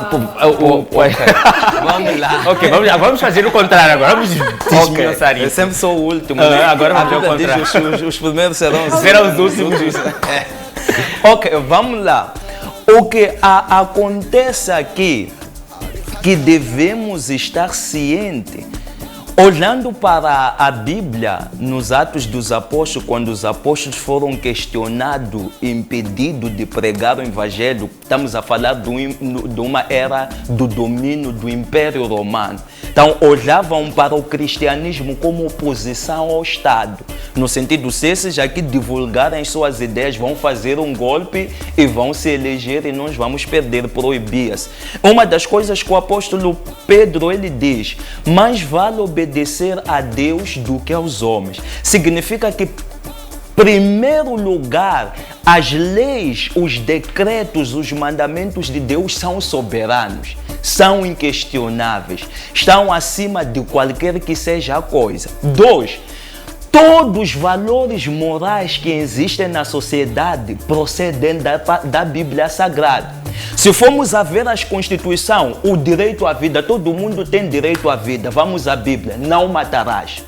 Vamos lá. Ok, vamos fazer o contrário agora. Vamos desmiuçar Eu isso. sempre sou o último. Agora vamos ao Bíblia diz, contrário. os primeiros serão Serão os últimos. Ok, vamos lá. O que acontece aqui, que devemos estar cientes, olhando para a Bíblia, nos Atos dos Apóstolos, quando os apóstolos foram questionados, impedidos de pregar o Evangelho, estamos a falar de uma era do domínio do Império Romano. Então, olhavam para o cristianismo como oposição ao Estado, no sentido, se esses aqui divulgarem suas ideias, vão fazer um golpe e vão se eleger e nós vamos perder, proibia-se. Uma das coisas que o apóstolo Pedro, ele diz, mais vale obedecer a Deus do que aos homens. Significa que, primeiro lugar, as leis, os decretos, os mandamentos de Deus são soberanos, são inquestionáveis, estão acima de qualquer que seja a coisa. 2, todos os valores morais que existem na sociedade procedem da Bíblia Sagrada. Se formos a ver as Constituições, o direito à vida, todo mundo tem direito à vida. Vamos à Bíblia, não matarás.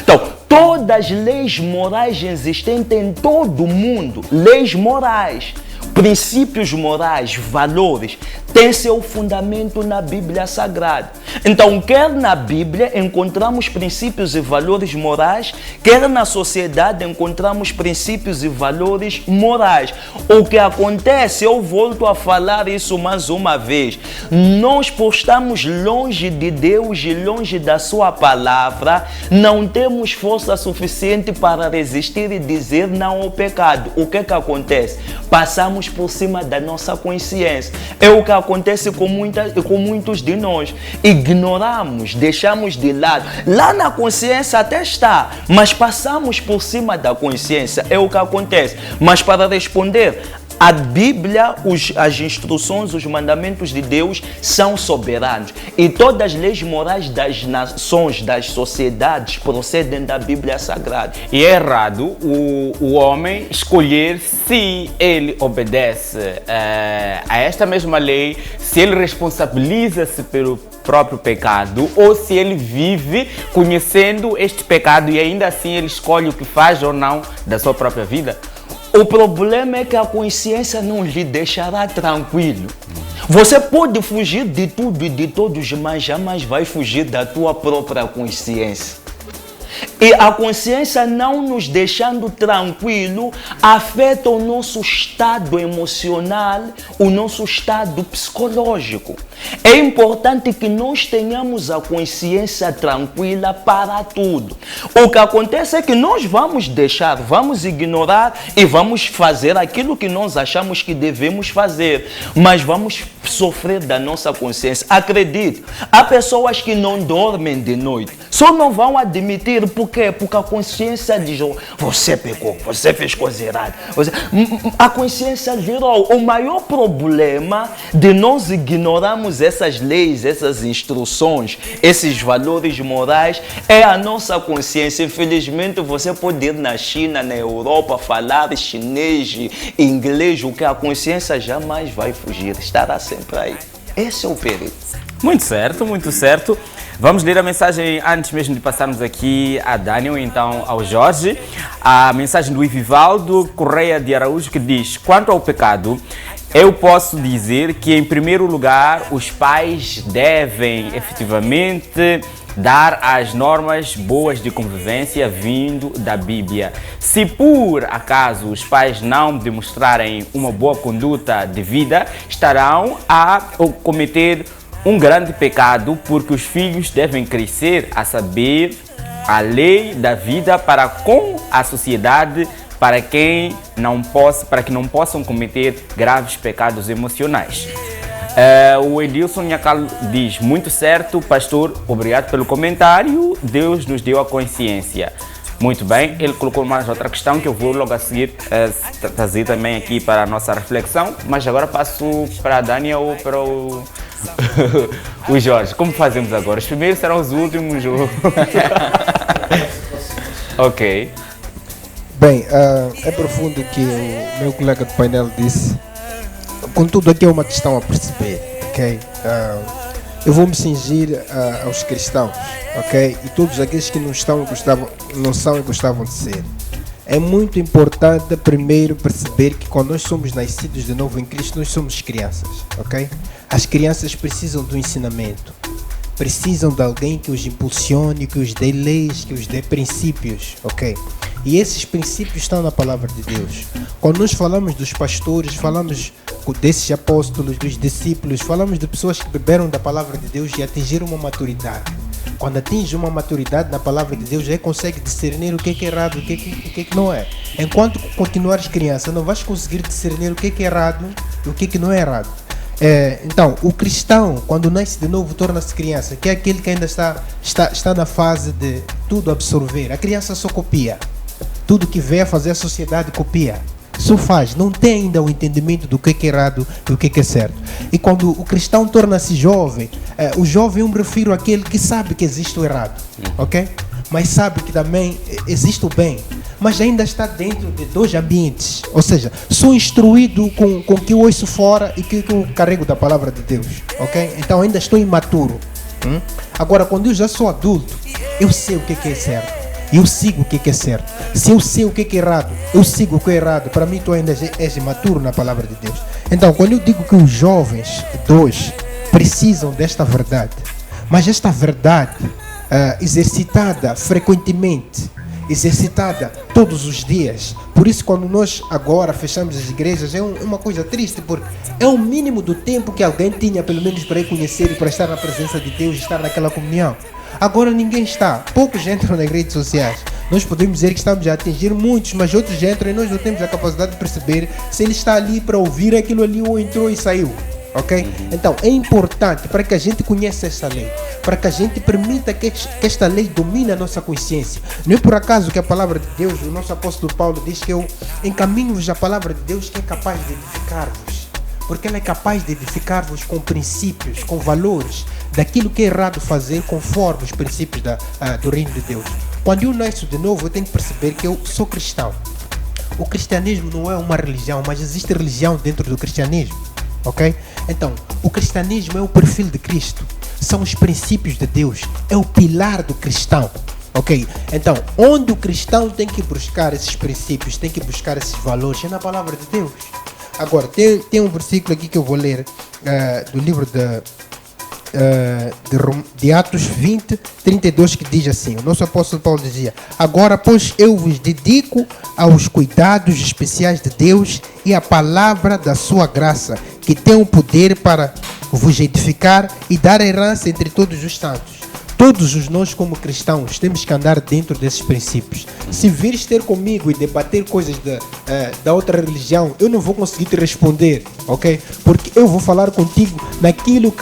Então, todas as leis morais existentes em todo o mundo, leis morais, princípios morais, valores, têm seu fundamento na Bíblia Sagrada. Então, quer na Bíblia encontramos princípios e valores morais, quer na sociedade encontramos princípios e valores morais. O que acontece, eu volto a falar isso mais uma vez, nós, por estarmos longe de Deus e longe da sua palavra, não temos força suficiente para resistir e dizer não ao pecado. O que acontece? Passamos por cima da nossa consciência. É o que acontece com muitos de nós. Ignoramos, deixamos de lado. Lá na consciência até está, mas passamos por cima da consciência. É o que acontece. Mas para responder, a Bíblia, as instruções, os mandamentos de Deus são soberanos. E todas as leis morais das nações, das sociedades, procedem da Bíblia Sagrada. E é errado o homem escolher se ele obedece a esta mesma lei, se ele responsabiliza-se pelo próprio pecado, ou se ele vive conhecendo este pecado e ainda assim ele escolhe o que faz ou não da sua própria vida. O problema é que a consciência não lhe deixará tranquilo. Você pode fugir de tudo e de todos, mas jamais vai fugir da tua própria consciência. E a consciência não nos deixando tranquilo afeta o nosso estado emocional, o nosso estado psicológico. É importante que nós tenhamos a consciência tranquila para tudo. O que acontece é que nós vamos deixar, vamos ignorar e vamos fazer aquilo que nós achamos que devemos fazer, mas vamos sofrer da nossa consciência. Acredite, há pessoas que não dormem de noite, só não vão admitir. Por quê? Porque a consciência diz, você pecou, você fez coisa errada. A consciência gerou. O maior problema de nós ignorarmos essas leis, essas instruções, esses valores morais, é a nossa consciência. Infelizmente, você pode ir na China, na Europa, falar chinês, inglês, o que a consciência jamais vai fugir, estará sempre aí. Esse é o perigo. Muito certo, muito certo. Vamos ler a mensagem antes mesmo de passarmos aqui a Daniel, então ao Jorge. A mensagem do Ivivaldo Correia de Araújo, que diz: quanto ao pecado, eu posso dizer que, em primeiro lugar, os pais devem efetivamente dar as normas boas de convivência vindo da Bíblia. Se por acaso os pais não demonstrarem uma boa conduta de vida, estarão a cometer um grande pecado, porque os filhos devem crescer a saber a lei da vida para com a sociedade para que não possam cometer graves pecados emocionais. O Edilson Nhacal diz, muito certo, pastor, obrigado pelo comentário, Deus nos deu a consciência. Muito bem, ele colocou mais outra questão que eu vou logo a seguir trazer também aqui para a nossa reflexão, mas agora passo para a Dani ou para o Jorge. Como fazemos agora? Os primeiros serão os últimos? Ok. Bem, é profundo o que o meu colega do painel disse. Contudo, aqui é uma questão a perceber, ok? Eu vou me cingir aos cristãos, ok? E todos aqueles que não são e gostavam de ser. É muito importante primeiro perceber que quando nós somos nascidos de novo em Cristo, nós somos crianças, ok? As crianças precisam do ensinamento, precisam de alguém que os impulsione, que os dê leis, que os dê princípios, ok? E esses princípios estão na palavra de Deus. Quando nós falamos dos pastores, falamos desses apóstolos, dos discípulos, falamos de pessoas que beberam da palavra de Deus e atingiram uma maturidade. Quando atinge uma maturidade na palavra de Deus, já consegue discernir o que é errado, o que é não é. Enquanto continuares criança, não vais conseguir discernir o que é errado e o que não é errado. Então, o cristão, quando nasce de novo, torna-se criança, que é aquele que ainda está na fase de tudo absorver. A criança só copia. Tudo que vê a fazer a sociedade copia. Só faz, não tem ainda o entendimento do que é errado e o que é certo. E quando o cristão torna-se jovem, o jovem eu me refiro àquele que sabe que existe o errado, ok? Mas sabe que também existe o bem, mas ainda está dentro de dois ambientes. Ou seja, sou instruído com o que eu ouço fora e que eu carrego da palavra de Deus, ok? Então ainda estou imaturo. Agora, quando eu já sou adulto, eu sei o que é certo. Eu sigo o que é certo. Se eu sei o que é errado, eu sigo o que é errado. Para mim, tu ainda és imaturo na palavra de Deus. Então, quando eu digo que os jovens de hoje precisam desta verdade, mas esta verdade exercitada frequentemente, exercitada todos os dias. Por isso, quando nós agora fechamos as igrejas, é uma coisa triste, porque é o mínimo do tempo que alguém tinha, pelo menos para ir conhecer e para estar na presença de Deus, estar naquela comunhão. Agora ninguém está, poucos entram nas redes sociais. Nós podemos dizer que estamos a atingir muitos, mas outros entram e nós não temos a capacidade de perceber se ele está ali para ouvir aquilo ali ou entrou e saiu, ok? Então é importante para que a gente conheça essa lei, para que a gente permita que esta lei domine a nossa consciência. Não é por acaso que a palavra de Deus, o nosso apóstolo Paulo diz que eu encaminho-vos a palavra de Deus que é capaz de edificar-vos, porque ela é capaz de edificar-vos com princípios, com valores, daquilo que é errado fazer conforme os princípios do reino de Deus. Quando eu nasço de novo, eu tenho que perceber que eu sou cristão. O cristianismo não é uma religião, mas existe religião dentro do cristianismo, ok? Então, o cristianismo é o perfil de Cristo, são os princípios de Deus, é o pilar do cristão, ok? Então, onde o cristão tem que buscar esses princípios, tem que buscar esses valores, é na palavra de Deus. Agora, tem um versículo aqui que eu vou ler do livro de Atos 20, 32, que diz assim, o nosso apóstolo Paulo dizia: agora, pois, eu vos dedico aos cuidados especiais de Deus e à palavra da sua graça, que tem o poder para vos edificar e dar herança entre todos os santos. Todos nós, como cristãos, temos que andar dentro desses princípios. Se vires ter comigo e debater coisas da outra religião, eu não vou conseguir te responder, ok? Porque eu vou falar contigo naquilo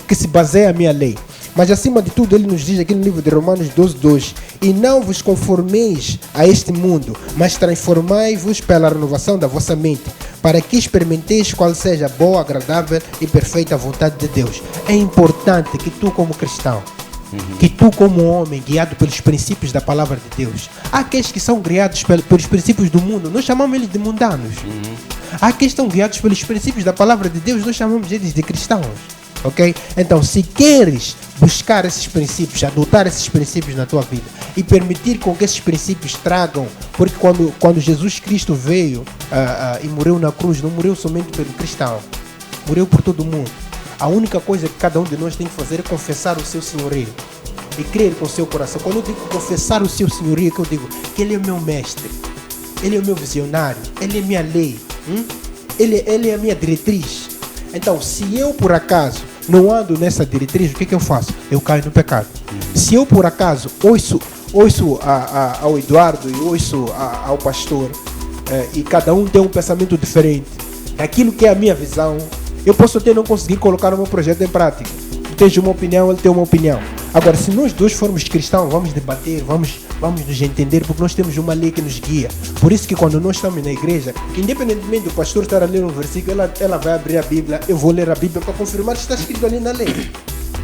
que se baseia a minha lei. Mas acima de tudo, ele nos diz aqui no livro de Romanos 12:2: e não vos conformeis a este mundo, mas transformai-vos pela renovação da vossa mente, para que experimenteis qual seja a boa, agradável e perfeita vontade de Deus. É importante que tu, como cristão, que tu, como homem, guiado pelos princípios da palavra de Deus, há aqueles que são guiados pelos princípios do mundo, nós chamamos eles de mundanos. Há aqueles que estão guiados pelos princípios da palavra de Deus, nós chamamos eles de cristãos, ok? Então, se queres buscar esses princípios, adotar esses princípios na tua vida e permitir com que esses princípios tragam, porque quando Jesus Cristo veio e morreu na cruz, não morreu somente pelo cristão, morreu por todo mundo. A única coisa que cada um de nós tem que fazer é confessar o seu senhorio e crer com o seu coração. Quando eu digo confessar o seu senhorio, que eu digo que ele é meu mestre, ele é o meu visionário, ele é minha lei, ele é a minha diretriz. Então, se eu por acaso não ando nessa diretriz, o que eu faço? Eu caio no pecado. Se eu por acaso ouço ao Eduardo e ouço ao pastor e cada um tem um pensamento diferente. Aquilo que é a minha visão, eu posso até não conseguir colocar o meu projeto em prática. Tu tens uma opinião, ele tem uma opinião. Agora, se nós dois formos cristãos, vamos debater, vamos nos entender, porque nós temos uma lei que nos guia. Por isso que quando nós estamos na igreja, independentemente do pastor estar a ler um versículo, ela vai abrir a Bíblia, eu vou ler a Bíblia para confirmar que está escrito ali na lei.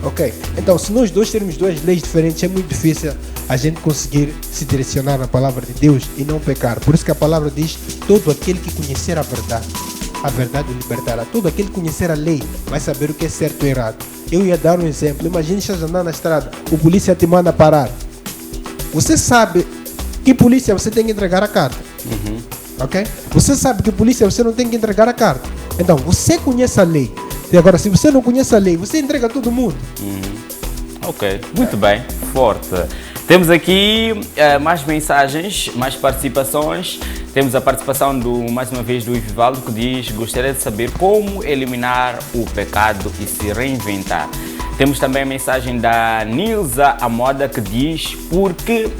Ok? Então, se nós dois termos duas leis diferentes, é muito difícil a gente conseguir se direcionar na palavra de Deus e não pecar. Por isso que a palavra diz, todo aquele que conhecer a verdade o libertará. Todo aquele que conhecer a lei vai saber o que é certo e errado. Eu ia dar um exemplo. Imagine estás andando na estrada, o polícia te manda parar. Você sabe que polícia você tem que entregar a carta. Ok? Você sabe que polícia você não tem que entregar a carta. Então, você conhece a lei. E agora, se você não conhece a lei, você entrega a todo mundo. Ok, muito bem, forte. Temos aqui mais mensagens, mais participações. Temos a participação mais uma vez do Ivivaldo, que diz: gostaria de saber como eliminar o pecado e se reinventar. Temos também a mensagem da Nilza Amoda, que diz: porque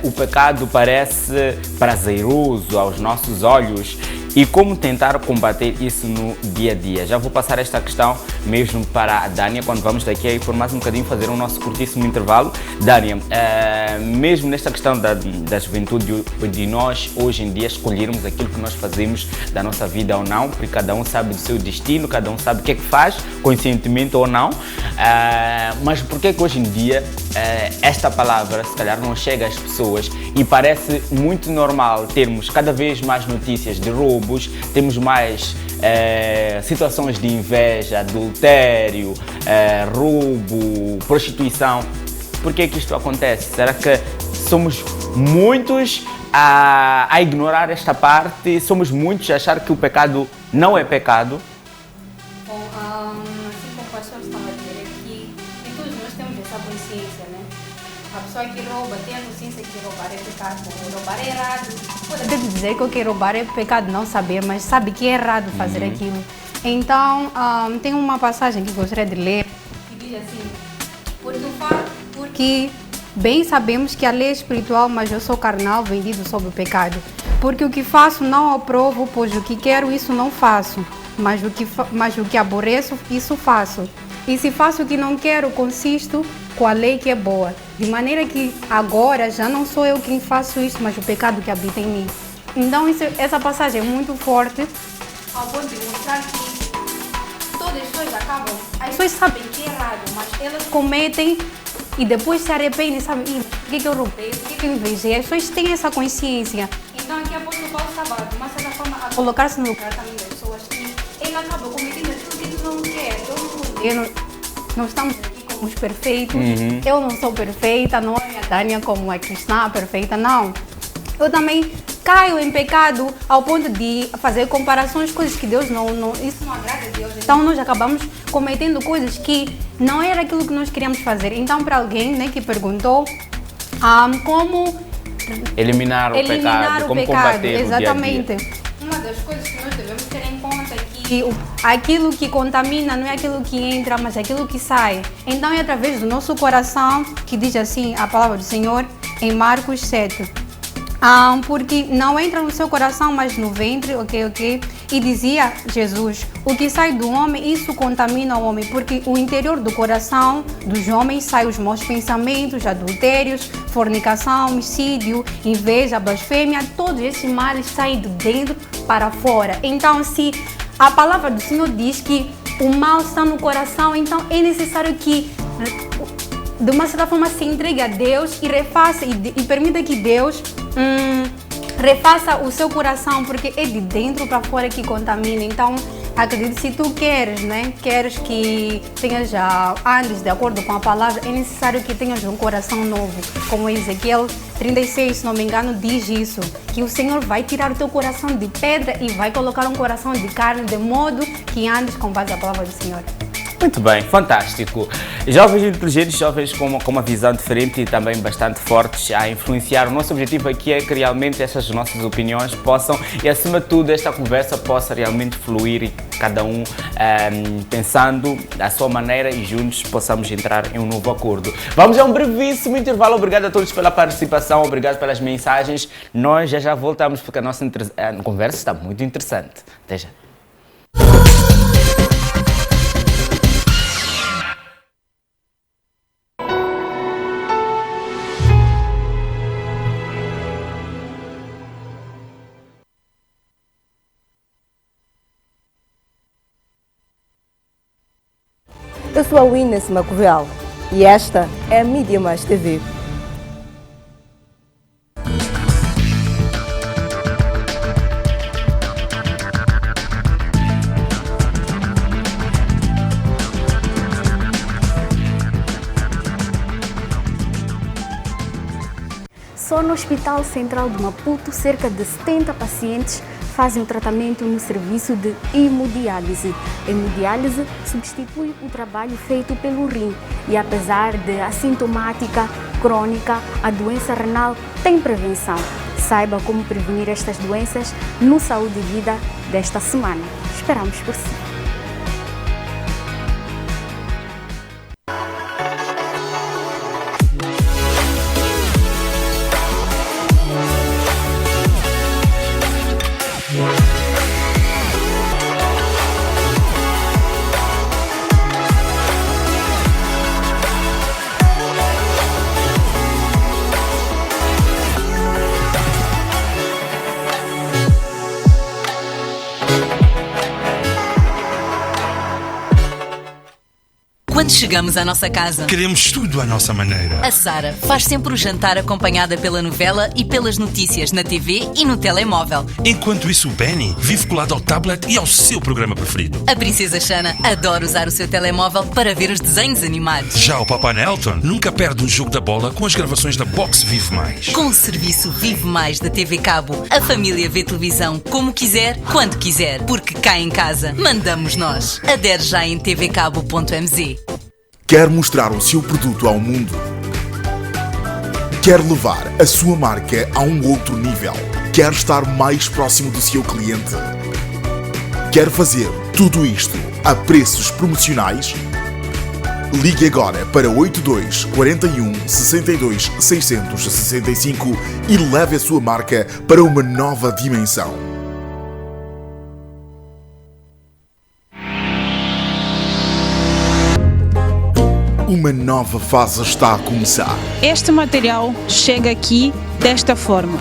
o pecado parece prazeroso aos nossos olhos e como tentar combater isso no dia a dia. Já vou passar esta questão mesmo para a Dânia, quando vamos daqui aí por mais um bocadinho fazer o nosso curtíssimo intervalo. Dânia, mesmo nesta questão da juventude, de nós hoje em dia escolhermos aquilo que nós fazemos da nossa vida ou não, porque cada um sabe do seu destino, cada um sabe o que é que faz, conscientemente ou não, mas por que hoje em dia esta palavra se calhar não chega às pessoas e parece muito normal termos cada vez mais notícias de roubos, temos mais situações de inveja, adultério, roubo, prostituição. Por que que isto acontece? Será que somos muitos a ignorar esta parte? Somos muitos a achar que o pecado não é pecado? Bom, assim como o pastor estava a dizer aqui, e todos nós temos essa consciência, né? A pessoa que rouba tem a consciência que roubar é pecado, roubar é errado. Pode até dizer que o que roubar é pecado, não saber, mas sabe que é errado fazer aquilo. Então, tem uma passagem que gostaria de ler, que diz assim: porque bem sabemos que a lei é espiritual, mas eu sou carnal, vendido sob o pecado. Porque o que faço não aprovo, pois o que quero, isso não faço. Mas o que aborreço, isso faço. E se faço o que não quero, consisto com a lei que é boa. De maneira que agora já não sou eu quem faço isso, mas o pecado que habita em mim. Então essa passagem é muito forte, ao ponto de mostrar que todas as pessoas acabam. As pessoas sabem que é errado, mas elas cometem e depois se arrependem, sabem, por que eu roubei, por que eu invejei? As pessoas têm essa consciência. Então aqui a apóstolo Paulo estava, de uma certa forma, a colocar-se no lugar também das pessoas que ele acaba cometendo aquilo que ele não quer. Não estamos aqui como os perfeitos. Eu não sou perfeita, não é a Dânia como a cristã perfeita, não. Eu também caio em pecado ao ponto de fazer comparações, coisas que Deus isso não agrada a Deus. Então nós acabamos cometendo coisas que não era aquilo que nós queríamos fazer. Então, para alguém, né, que perguntou como eliminar o pecado, como combater exatamente. o dia a dia. Uma das coisas que nós devemos ter em conta é que aquilo que contamina não é aquilo que entra, mas é aquilo que sai. Então é através do nosso coração, que diz assim a palavra do Senhor em Marcos 7. Porque não entra no seu coração, mas no ventre, ok? E dizia Jesus: o que sai do homem, isso contamina o homem, porque o interior do coração dos homens sai os maus pensamentos, adultérios, fornicação, homicídio, inveja, blasfêmia, todos esses males saem de dentro para fora. Então, se a palavra do Senhor diz que o mal está no coração, então é necessário que, de uma certa forma, se entregue a Deus e refaça e permita que Deus refaça o seu coração, porque é de dentro para fora que contamina. Então, acredito, se tu queres que tenhas andes de acordo com a palavra, é necessário que tenhas um coração novo. Como Ezequiel 36, se não me engano, diz isso, que o Senhor vai tirar o teu coração de pedra e vai colocar um coração de carne, de modo que andes com base na palavra do Senhor. Muito bem, fantástico. Jovens inteligentes, jovens com uma visão diferente e também bastante fortes a influenciar. O nosso objetivo aqui é que realmente essas nossas opiniões possam, e acima de tudo, esta conversa possa realmente fluir e cada um pensando à sua maneira e juntos possamos entrar em um novo acordo. Vamos a um brevíssimo intervalo. Obrigado a todos pela participação, obrigado pelas mensagens. Nós já voltamos porque a nossa conversa está muito interessante. Até já. Eu sou a Inês Macovel e esta é a Mídia Mais TV. Só no Hospital Central de Maputo, cerca de 70 pacientes fazem o tratamento no serviço de hemodiálise. A hemodiálise substitui o trabalho feito pelo rim e, apesar de assintomática crônica, a doença renal tem prevenção. Saiba como prevenir estas doenças no Saúde e Vida desta semana. Esperamos por si. Quando chegamos à nossa casa, queremos tudo à nossa maneira. A Sara faz sempre o jantar acompanhada pela novela e pelas notícias na TV e no telemóvel. Enquanto isso, o Benny vive colado ao tablet e ao seu programa preferido. A Princesa Xana adora usar o seu telemóvel para ver os desenhos animados. Já o Papai Nelton nunca perde um jogo da bola com as gravações da Box Vive Mais. Com o serviço Vive Mais da TV Cabo, a família vê televisão como quiser, quando quiser, porque cá em casa mandamos nós. Adere já em tvcabo.mz. Quer mostrar o seu produto ao mundo? Quer levar a sua marca a um outro nível? Quer estar mais próximo do seu cliente? Quer fazer tudo isto a preços promocionais? Ligue agora para 82 41 62 665 e leve a sua marca para uma nova dimensão. Uma nova fase está a começar. Este material chega aqui desta forma.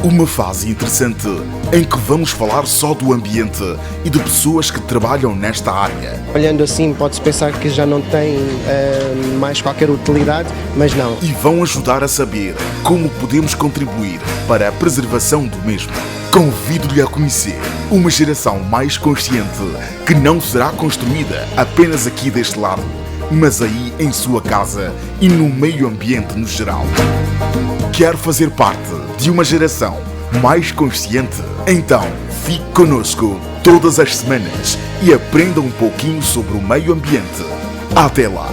Uma fase interessante em que vamos falar só do ambiente e de pessoas que trabalham nesta área. Olhando assim pode-se pensar que já não tem mais qualquer utilidade, mas não. E vão ajudar a saber como podemos contribuir para a preservação do mesmo. Convido-lhe a conhecer uma geração mais consciente que não será construída apenas aqui deste lado, mas aí em sua casa e no meio ambiente no geral. Quer fazer parte de uma geração mais consciente? Então, fique conosco todas as semanas e aprenda um pouquinho sobre o meio ambiente. Até lá!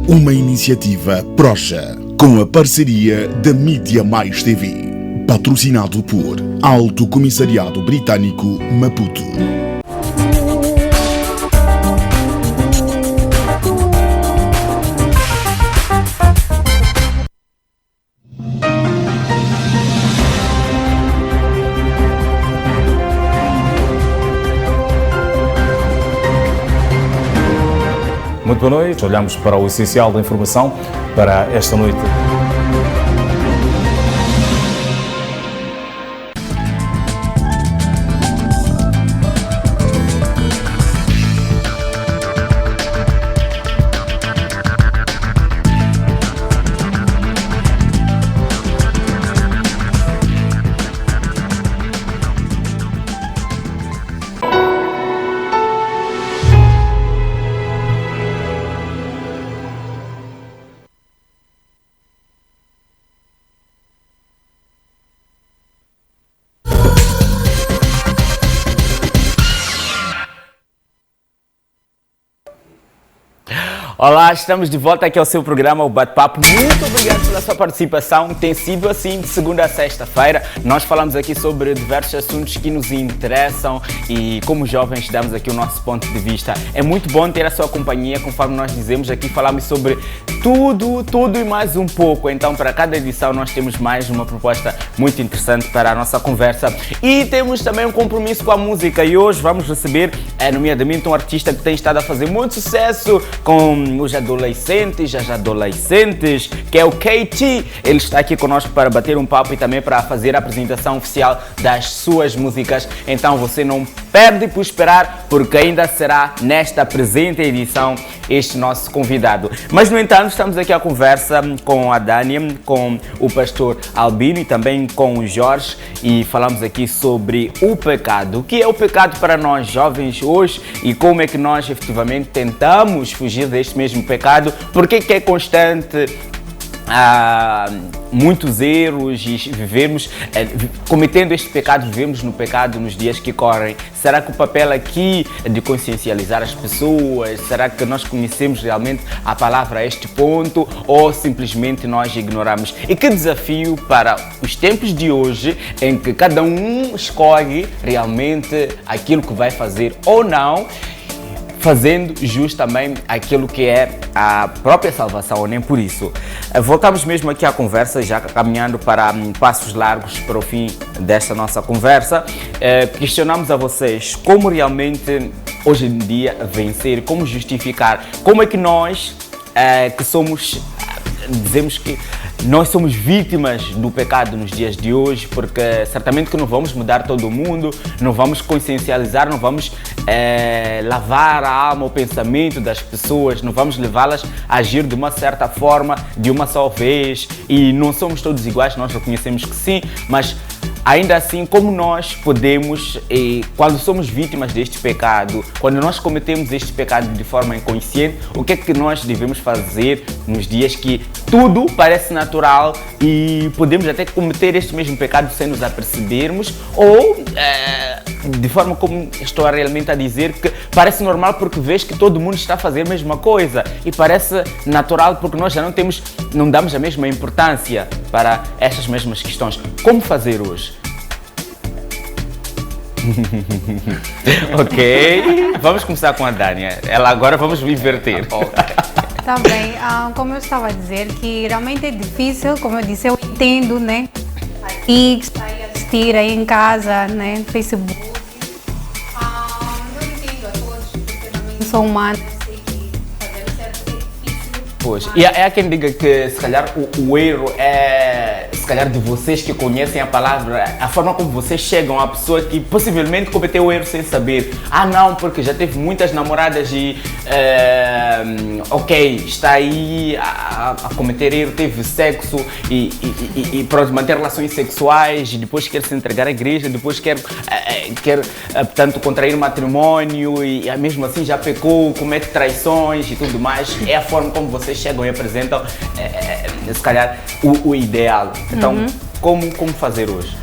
Uma iniciativa Proja, com a parceria da Mídia Mais TV. Patrocinado por Alto Comissariado Britânico, Maputo. Muito boa noite, olhamos para o essencial da informação para esta noite. Olá, estamos de volta aqui ao seu programa, o Bate-Papo. Muito obrigado pela sua participação. Tem sido assim de segunda a sexta-feira. Nós falamos aqui sobre diversos assuntos que nos interessam e como jovens damos aqui o nosso ponto de vista. É muito bom ter a sua companhia, conforme nós dizemos aqui, falamos sobre tudo e mais um pouco. Então, para cada edição nós temos mais uma proposta muito interessante para a nossa conversa. E temos também um compromisso com a música e hoje vamos receber, nomeadamente, um artista que tem estado a fazer muito sucesso com os adolescentes, as adolescentes, que é o KT. Ele está aqui conosco para bater um papo e também para fazer a apresentação oficial das suas músicas. Então você não perde por esperar, porque ainda será nesta presente edição este nosso convidado. Mas no entanto, estamos aqui à conversa com a Dânia, com o pastor Albino e também com o Jorge e falamos aqui sobre o pecado. O que é o pecado para nós jovens hoje e como é que nós efetivamente tentamos fugir deste mesmo pecado, porque que é constante muitos erros e vivemos cometendo este pecado, vivemos no pecado nos dias que correm. Será que o papel aqui é de consciencializar as pessoas? Será que nós conhecemos realmente a palavra a este ponto ou simplesmente nós ignoramos? E que desafio para os tempos de hoje em que cada um escolhe realmente aquilo que vai fazer ou não, fazendo jus também aquilo que é a própria salvação, ou nem por isso. Voltamos mesmo aqui à conversa, já caminhando para passos largos para o fim desta nossa conversa. Questionamos a vocês como realmente hoje em dia vencer, como justificar, como é que nós que somos, dizemos que nós somos vítimas do pecado nos dias de hoje, porque certamente que não vamos mudar todo o mundo, não vamos consciencializar, não vamos lavar a alma, o pensamento das pessoas, não vamos levá-las a agir de uma certa forma, de uma só vez, e não somos todos iguais, nós reconhecemos que sim, mas ainda assim, como nós podemos, quando somos vítimas deste pecado, quando nós cometemos este pecado de forma inconsciente, o que é que nós devemos fazer nos dias que tudo parece natural e podemos até cometer este mesmo pecado sem nos apercebermos, ou de forma como estou realmente a dizer, que parece normal porque vês que todo mundo está a fazer a mesma coisa e parece natural porque nós já não damos a mesma importância para estas mesmas questões. Como fazer hoje? Ok, vamos começar com a Dânia. Agora vamos inverter. Tá bem, como eu estava a dizer, que realmente é difícil, como eu disse, eu entendo, né? Aqui que está aí a assistir aí em casa, né? No Facebook. Eu entendo a todos, porque eu também sou humana, sei que fazer o certo é difícil. Pois, e há quem diga que se calhar o erro é, se calhar de vocês que conhecem a palavra, a forma como vocês chegam à pessoa que possivelmente cometeu o erro sem saber. Não, porque já teve muitas namoradas e ok, está aí a cometer erro, teve sexo e pronto, manter relações sexuais e depois quer se entregar à igreja, depois quer portanto, contrair matrimônio e mesmo assim já pecou, comete traições e tudo mais. É a forma como vocês chegam e apresentam, se calhar, o ideal. Então, como fazer hoje?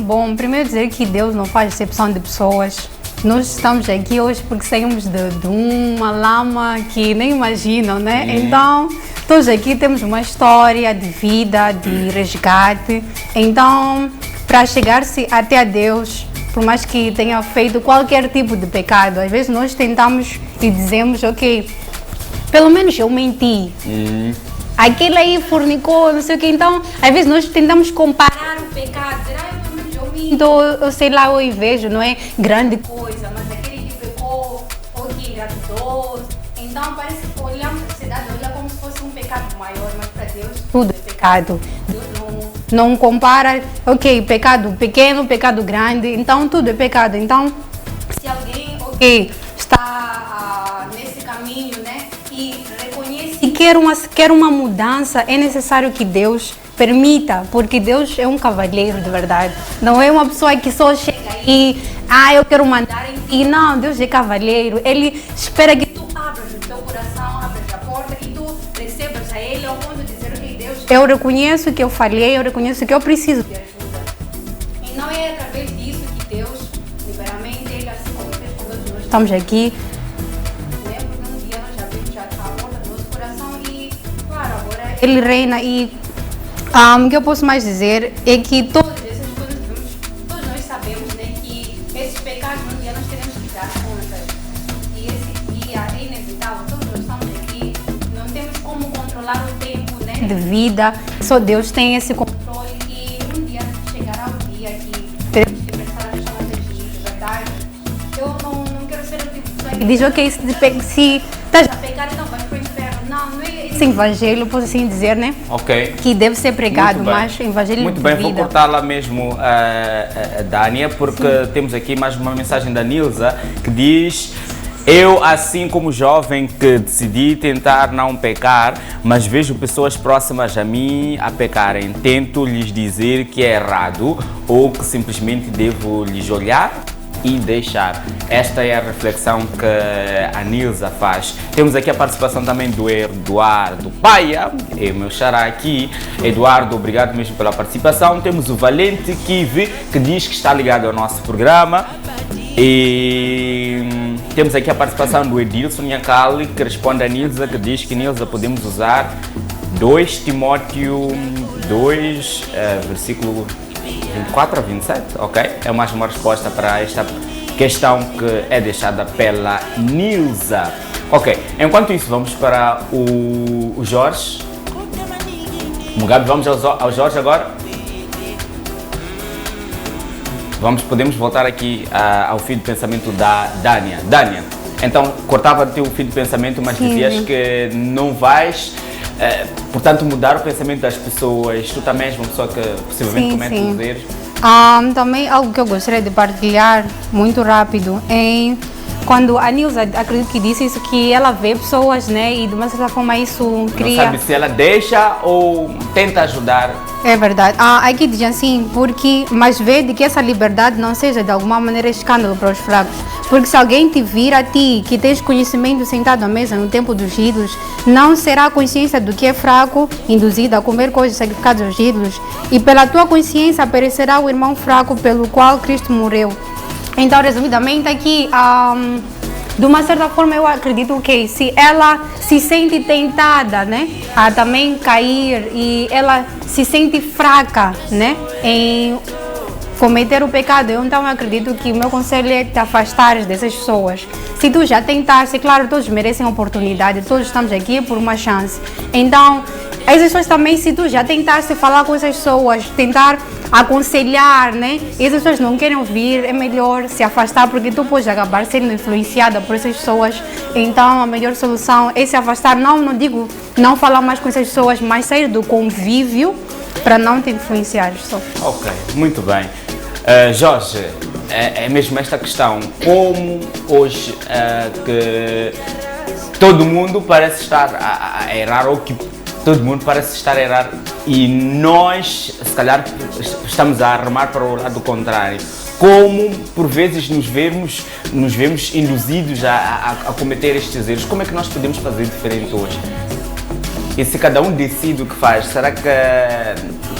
Bom, primeiro dizer que Deus não faz exceção de pessoas. Nós estamos aqui hoje porque saímos de uma lama que nem imaginam, né? Então, todos aqui temos uma história de vida, de resgate. Então, para chegar-se até a Deus, por mais que tenha feito qualquer tipo de pecado, às vezes nós tentamos e dizemos, ok, pelo menos eu menti. Aquele aí fornicou, não sei o que. Então, às vezes nós tentamos comparar o pecado, dizer, pelo menos eu minto, eu sei lá, eu invejo, não é grande coisa, mas aquele que pecou, ou que engravidou. Então, parece que olhamos a sociedade, olha como se fosse um pecado maior, mas para Deus tudo é pecado. Deus não compara, ok, pecado pequeno, pecado grande, então tudo é pecado. Então, se alguém, ok, está nesse caminho, né, e reconhece que quer uma mudança, é necessário que Deus permita, porque Deus é um cavalheiro de verdade. Não é uma pessoa que só chega e, eu quero mandar em ti. Não, Deus é cavalheiro. Ele espera que tu abras o teu coração, abras a porta e tu recebas a Ele ao ponto de dizer, ok, Deus, eu reconheço que eu falhei, eu reconheço que eu preciso de ajuda. E não é através disso que Deus, liberamente, Ele, assim como fez conosco, nós estamos aqui. Lembro que um dia nós já vimos já a porta Ele reina e o que eu posso mais dizer é que todas essas coisas todos nós sabemos, né, que esses pecados um dia nós teremos que dar contas. E esse dia é inevitável, todos nós estamos aqui, não temos como controlar o tempo, né, de vida, só Deus tem esse controle e um dia chegará o dia que teremos que prestar as contas de verdade. Eu não quero ser o tipo de pessoa que diz, ok, se estás a pecar, então vais para o inferno. Não é esse evangelho, posso assim dizer, né? Ok. Que deve ser pregado, mas o evangelho Muito de bem, vida. vou cortar lá mesmo a Dânia, porque temos aqui mais uma mensagem da Nilza que diz: eu, assim como jovem que decidi tentar não pecar, mas vejo pessoas próximas a mim a pecarem, tento lhes dizer que é errado ou que simplesmente devo lhes olhar e deixar. Esta é a reflexão que a Nilza faz. Temos aqui a participação também do Eduardo Paia, é o meu xará aqui. Eduardo, obrigado mesmo pela participação. Temos o Valente Kive, que diz que está ligado ao nosso programa. E temos aqui a participação do Edilson Nhacali, que responde a Nilza, que diz que Nilza podemos usar 2 Timóteo 2, versículo 24 a 27, ok? É mais uma resposta para esta questão que é deixada pela Nilza. Ok, enquanto isso vamos para o Jorge. Mugabe, vamos ao Jorge agora? Podemos voltar aqui ao fio de pensamento da Dânia. Dânia, então cortava-te o fio de pensamento, mas dizias que não vais, portanto, mudar o pensamento das pessoas. Tu também és uma pessoa que possivelmente comete os erros. Também algo que eu gostaria de partilhar muito rápido quando a Nilza, acredito que disse isso, que ela vê pessoas, né, e de uma certa forma isso cria... Não sabe se ela deixa ou tenta ajudar. É verdade. Aqui diz assim, mas vê de que essa liberdade não seja de alguma maneira escândalo para os fracos. Porque se alguém te vir a ti, que tens conhecimento sentado à mesa no tempo dos ídolos, não será a consciência do que é fraco induzido a comer coisas sacrificadas aos ídolos, e pela tua consciência perecerá o irmão fraco pelo qual Cristo morreu. Então, resumidamente, aqui, de uma certa forma, eu acredito que se ela se sente tentada, né, a também cair e ela se sente fraca, né, em cometer o pecado, eu então acredito que o meu conselho é te afastar dessas pessoas. Se tu já tentaste, claro, todos merecem oportunidade, todos estamos aqui por uma chance. Então, as pessoas também, se tu já tentaste falar com essas pessoas, tentar aconselhar, né? E as pessoas não querem ouvir, é melhor se afastar, porque tu podes acabar sendo influenciada por essas pessoas. Então, a melhor solução é se afastar. Não digo não falar mais com essas pessoas, mas sair do convívio para não te influenciar. Ok, muito bem. Jorge, é mesmo esta questão. Como hoje que todo mundo parece estar a errar, ou que todo mundo parece estar a errar, e nós, se calhar, estamos a arrumar para o lado contrário. Como, por vezes, nos vemos induzidos a cometer estes erros. Como é que nós podemos fazer diferente hoje? E se cada um decide o que faz, será que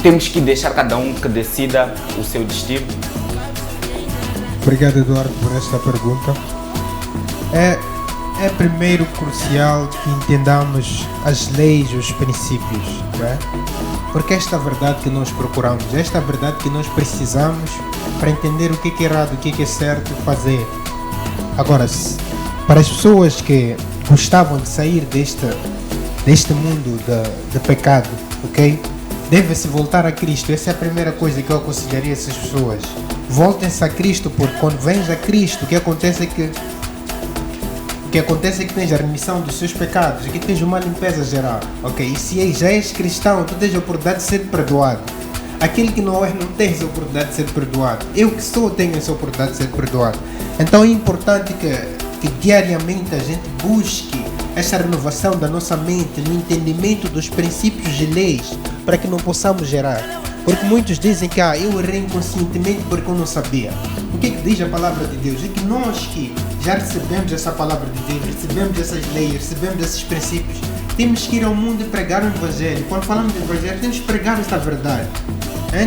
temos que deixar cada um que decida o seu destino? Obrigado, Eduardo, por esta pergunta. É primeiro crucial que entendamos as leis, os princípios, né? Porque esta verdade que nós procuramos, esta verdade que nós precisamos para entender o que é errado, o que é certo fazer. Agora, para as pessoas que gostavam de sair deste mundo de pecado, ok? Deve-se voltar a Cristo. Essa é a primeira coisa que eu aconselharia a essas pessoas. Voltem-se a Cristo, porque quando vens a Cristo, o que acontece é que tens a remissão dos seus pecados, que tens uma limpeza geral, ok? E se já és cristão, tu tens a oportunidade de ser perdoado. Aquele que não tens a oportunidade de ser perdoado. Eu que sou, tenho essa oportunidade de ser perdoado. Então é importante que diariamente a gente busque essa renovação da nossa mente, no entendimento dos princípios e leis, para que não possamos gerar. Porque muitos dizem que eu errei inconscientemente porque eu não sabia. O que diz a palavra de Deus? É que nós que já recebemos essa palavra de Deus, recebemos essas leis, recebemos esses princípios, temos que ir ao mundo e pregar o Evangelho. Quando falamos de Evangelho, temos que pregar esta verdade,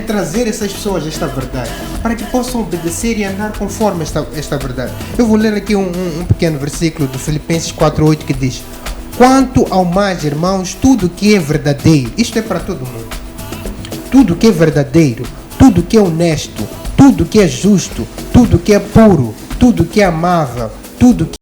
trazer essas pessoas esta verdade, para que possam obedecer e andar conforme esta verdade. Eu vou ler aqui um pequeno versículo de Filipenses 4:8 que diz: Quanto ao mais, irmãos, tudo que é verdadeiro, isto é para todo mundo, tudo que é verdadeiro, tudo que é honesto, tudo que é justo, tudo que é puro, tudo que é amável, tudo que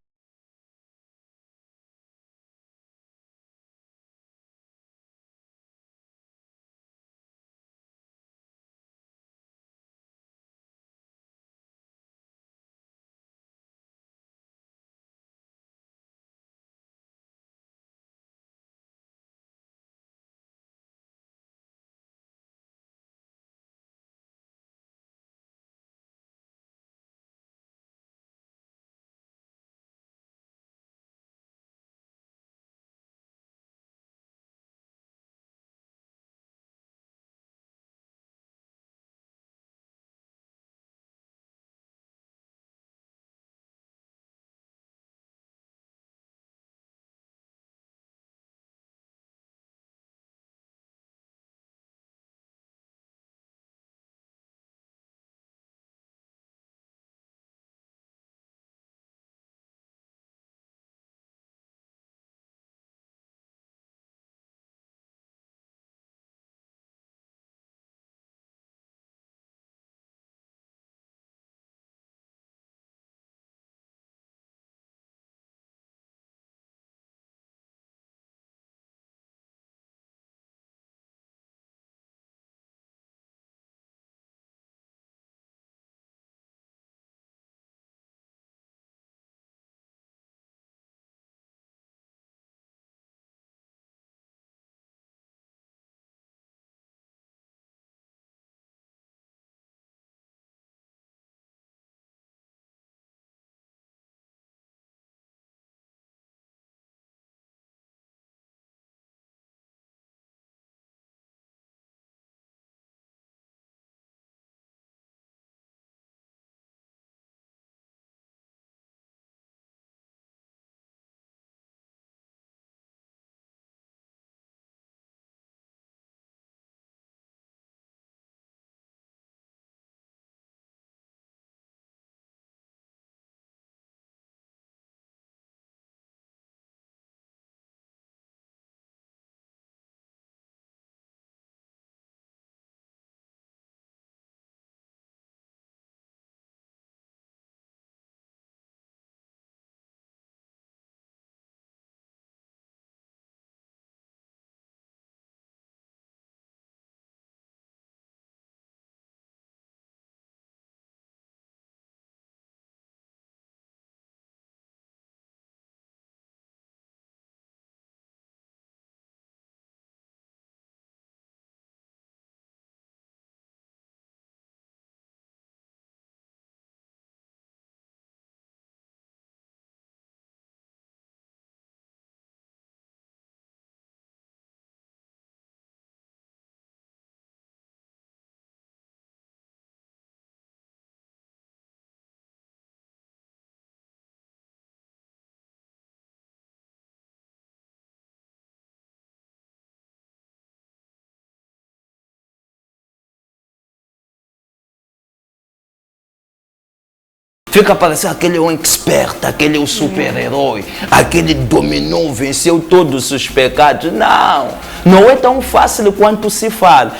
Fica parecendo aquele é um expert, aquele é o super-herói, aquele dominou, venceu todos os pecados. Não, não é tão fácil quanto se fala.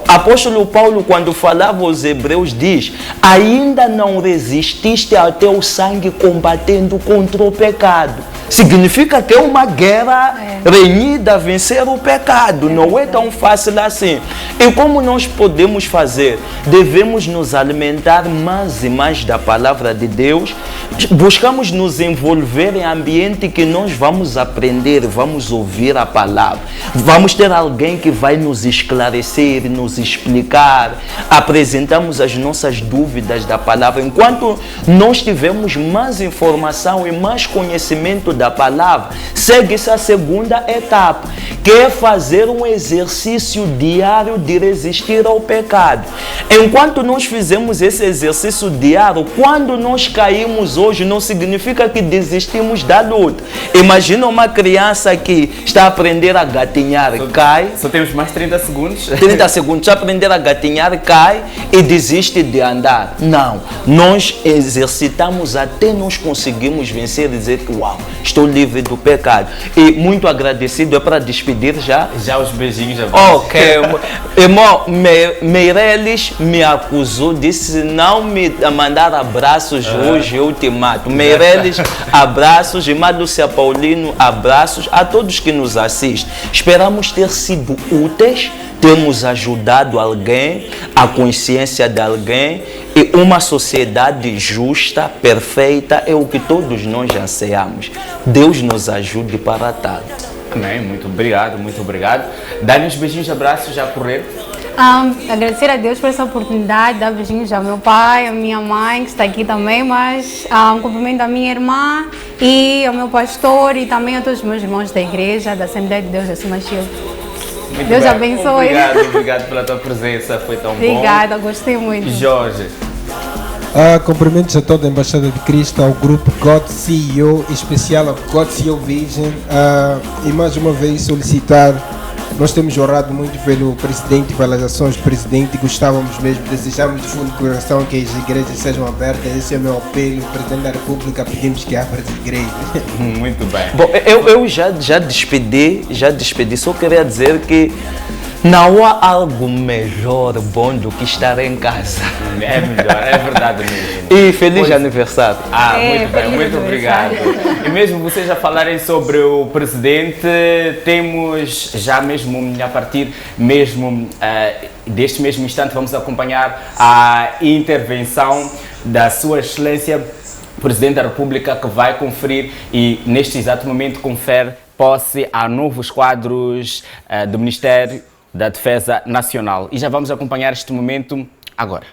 Apóstolo Paulo, quando falava aos hebreus, diz: ainda não resististe até o sangue combatendo contra o pecado. Significa que é uma guerra renhida a vencer o pecado. Não é tão fácil assim. E como nós podemos fazer? Devemos nos alimentar mais e mais da palavra de Deus. Buscamos nos envolver em ambiente que nós vamos aprender, vamos ouvir a palavra. Vamos ter alguém que vai nos esclarecer, nos explicar. Apresentamos as nossas dúvidas da palavra. Enquanto nós tivermos mais informação e mais conhecimento da palavra, segue-se a segunda etapa, quer fazer um exercício diário de resistir ao pecado. Enquanto nós fizemos esse exercício diário, quando nós caímos hoje, não significa que desistimos da luta. Imagina uma criança que está a aprender a gatinhar, cai. Só temos mais 30 segundos. 30 segundos, aprender a gatinhar, cai e desiste de andar. Não, nós exercitamos até nós conseguimos vencer e dizer que uau, estou livre do pecado. E muito agradecido, é para despedir já. Já os beijinhos já. Ok, irmão, Meireles me acusou, disse não me mandar abraços hoje, eu te mato. Meireles, abraços, irmã Lúcia Paulino, abraços a todos que nos assistem. Esperamos ter sido úteis, temos ajudado alguém, a consciência de alguém, e uma sociedade justa, perfeita, é o que todos nós anseiamos. Deus nos ajude para tal. Amém, muito obrigado, muito obrigado. Dá-lhe uns beijinhos, abraços já a correr. Agradecer a Deus por essa oportunidade, dar beijinhos ao meu pai, à minha mãe que está aqui também, mas um cumprimento à minha irmã e ao meu pastor e também a todos os meus irmãos da igreja, da Assembleia de Deus de Sumachil. Deus bem. abençoe. Obrigado pela tua presença, foi tão bom. Obrigada, gostei muito. Jorge. Cumprimentos a toda a Embaixada de Cristo, ao grupo God CEO, em especial ao God CEO Vision, e mais uma vez solicitar, nós temos orado muito pelo presidente, pelas ações do presidente, gostávamos mesmo, desejamos de fundo do coração que as igrejas sejam abertas, esse é o meu apelo, o presidente da República pedimos que abra as igrejas. Muito bem. Bom, eu já despedi, só queria dizer que não há algo melhor, bom do que estar em casa. É melhor, é verdade mesmo. E feliz aniversário. Muito bem, muito obrigado. E mesmo vocês já falarem sobre o presidente, temos já mesmo, a partir mesmo deste mesmo instante, vamos acompanhar a intervenção da Sua Excelência, Presidente da República, que vai conferir e neste exato momento confere posse a novos quadros do Ministério da Defesa Nacional. E já vamos acompanhar este momento agora.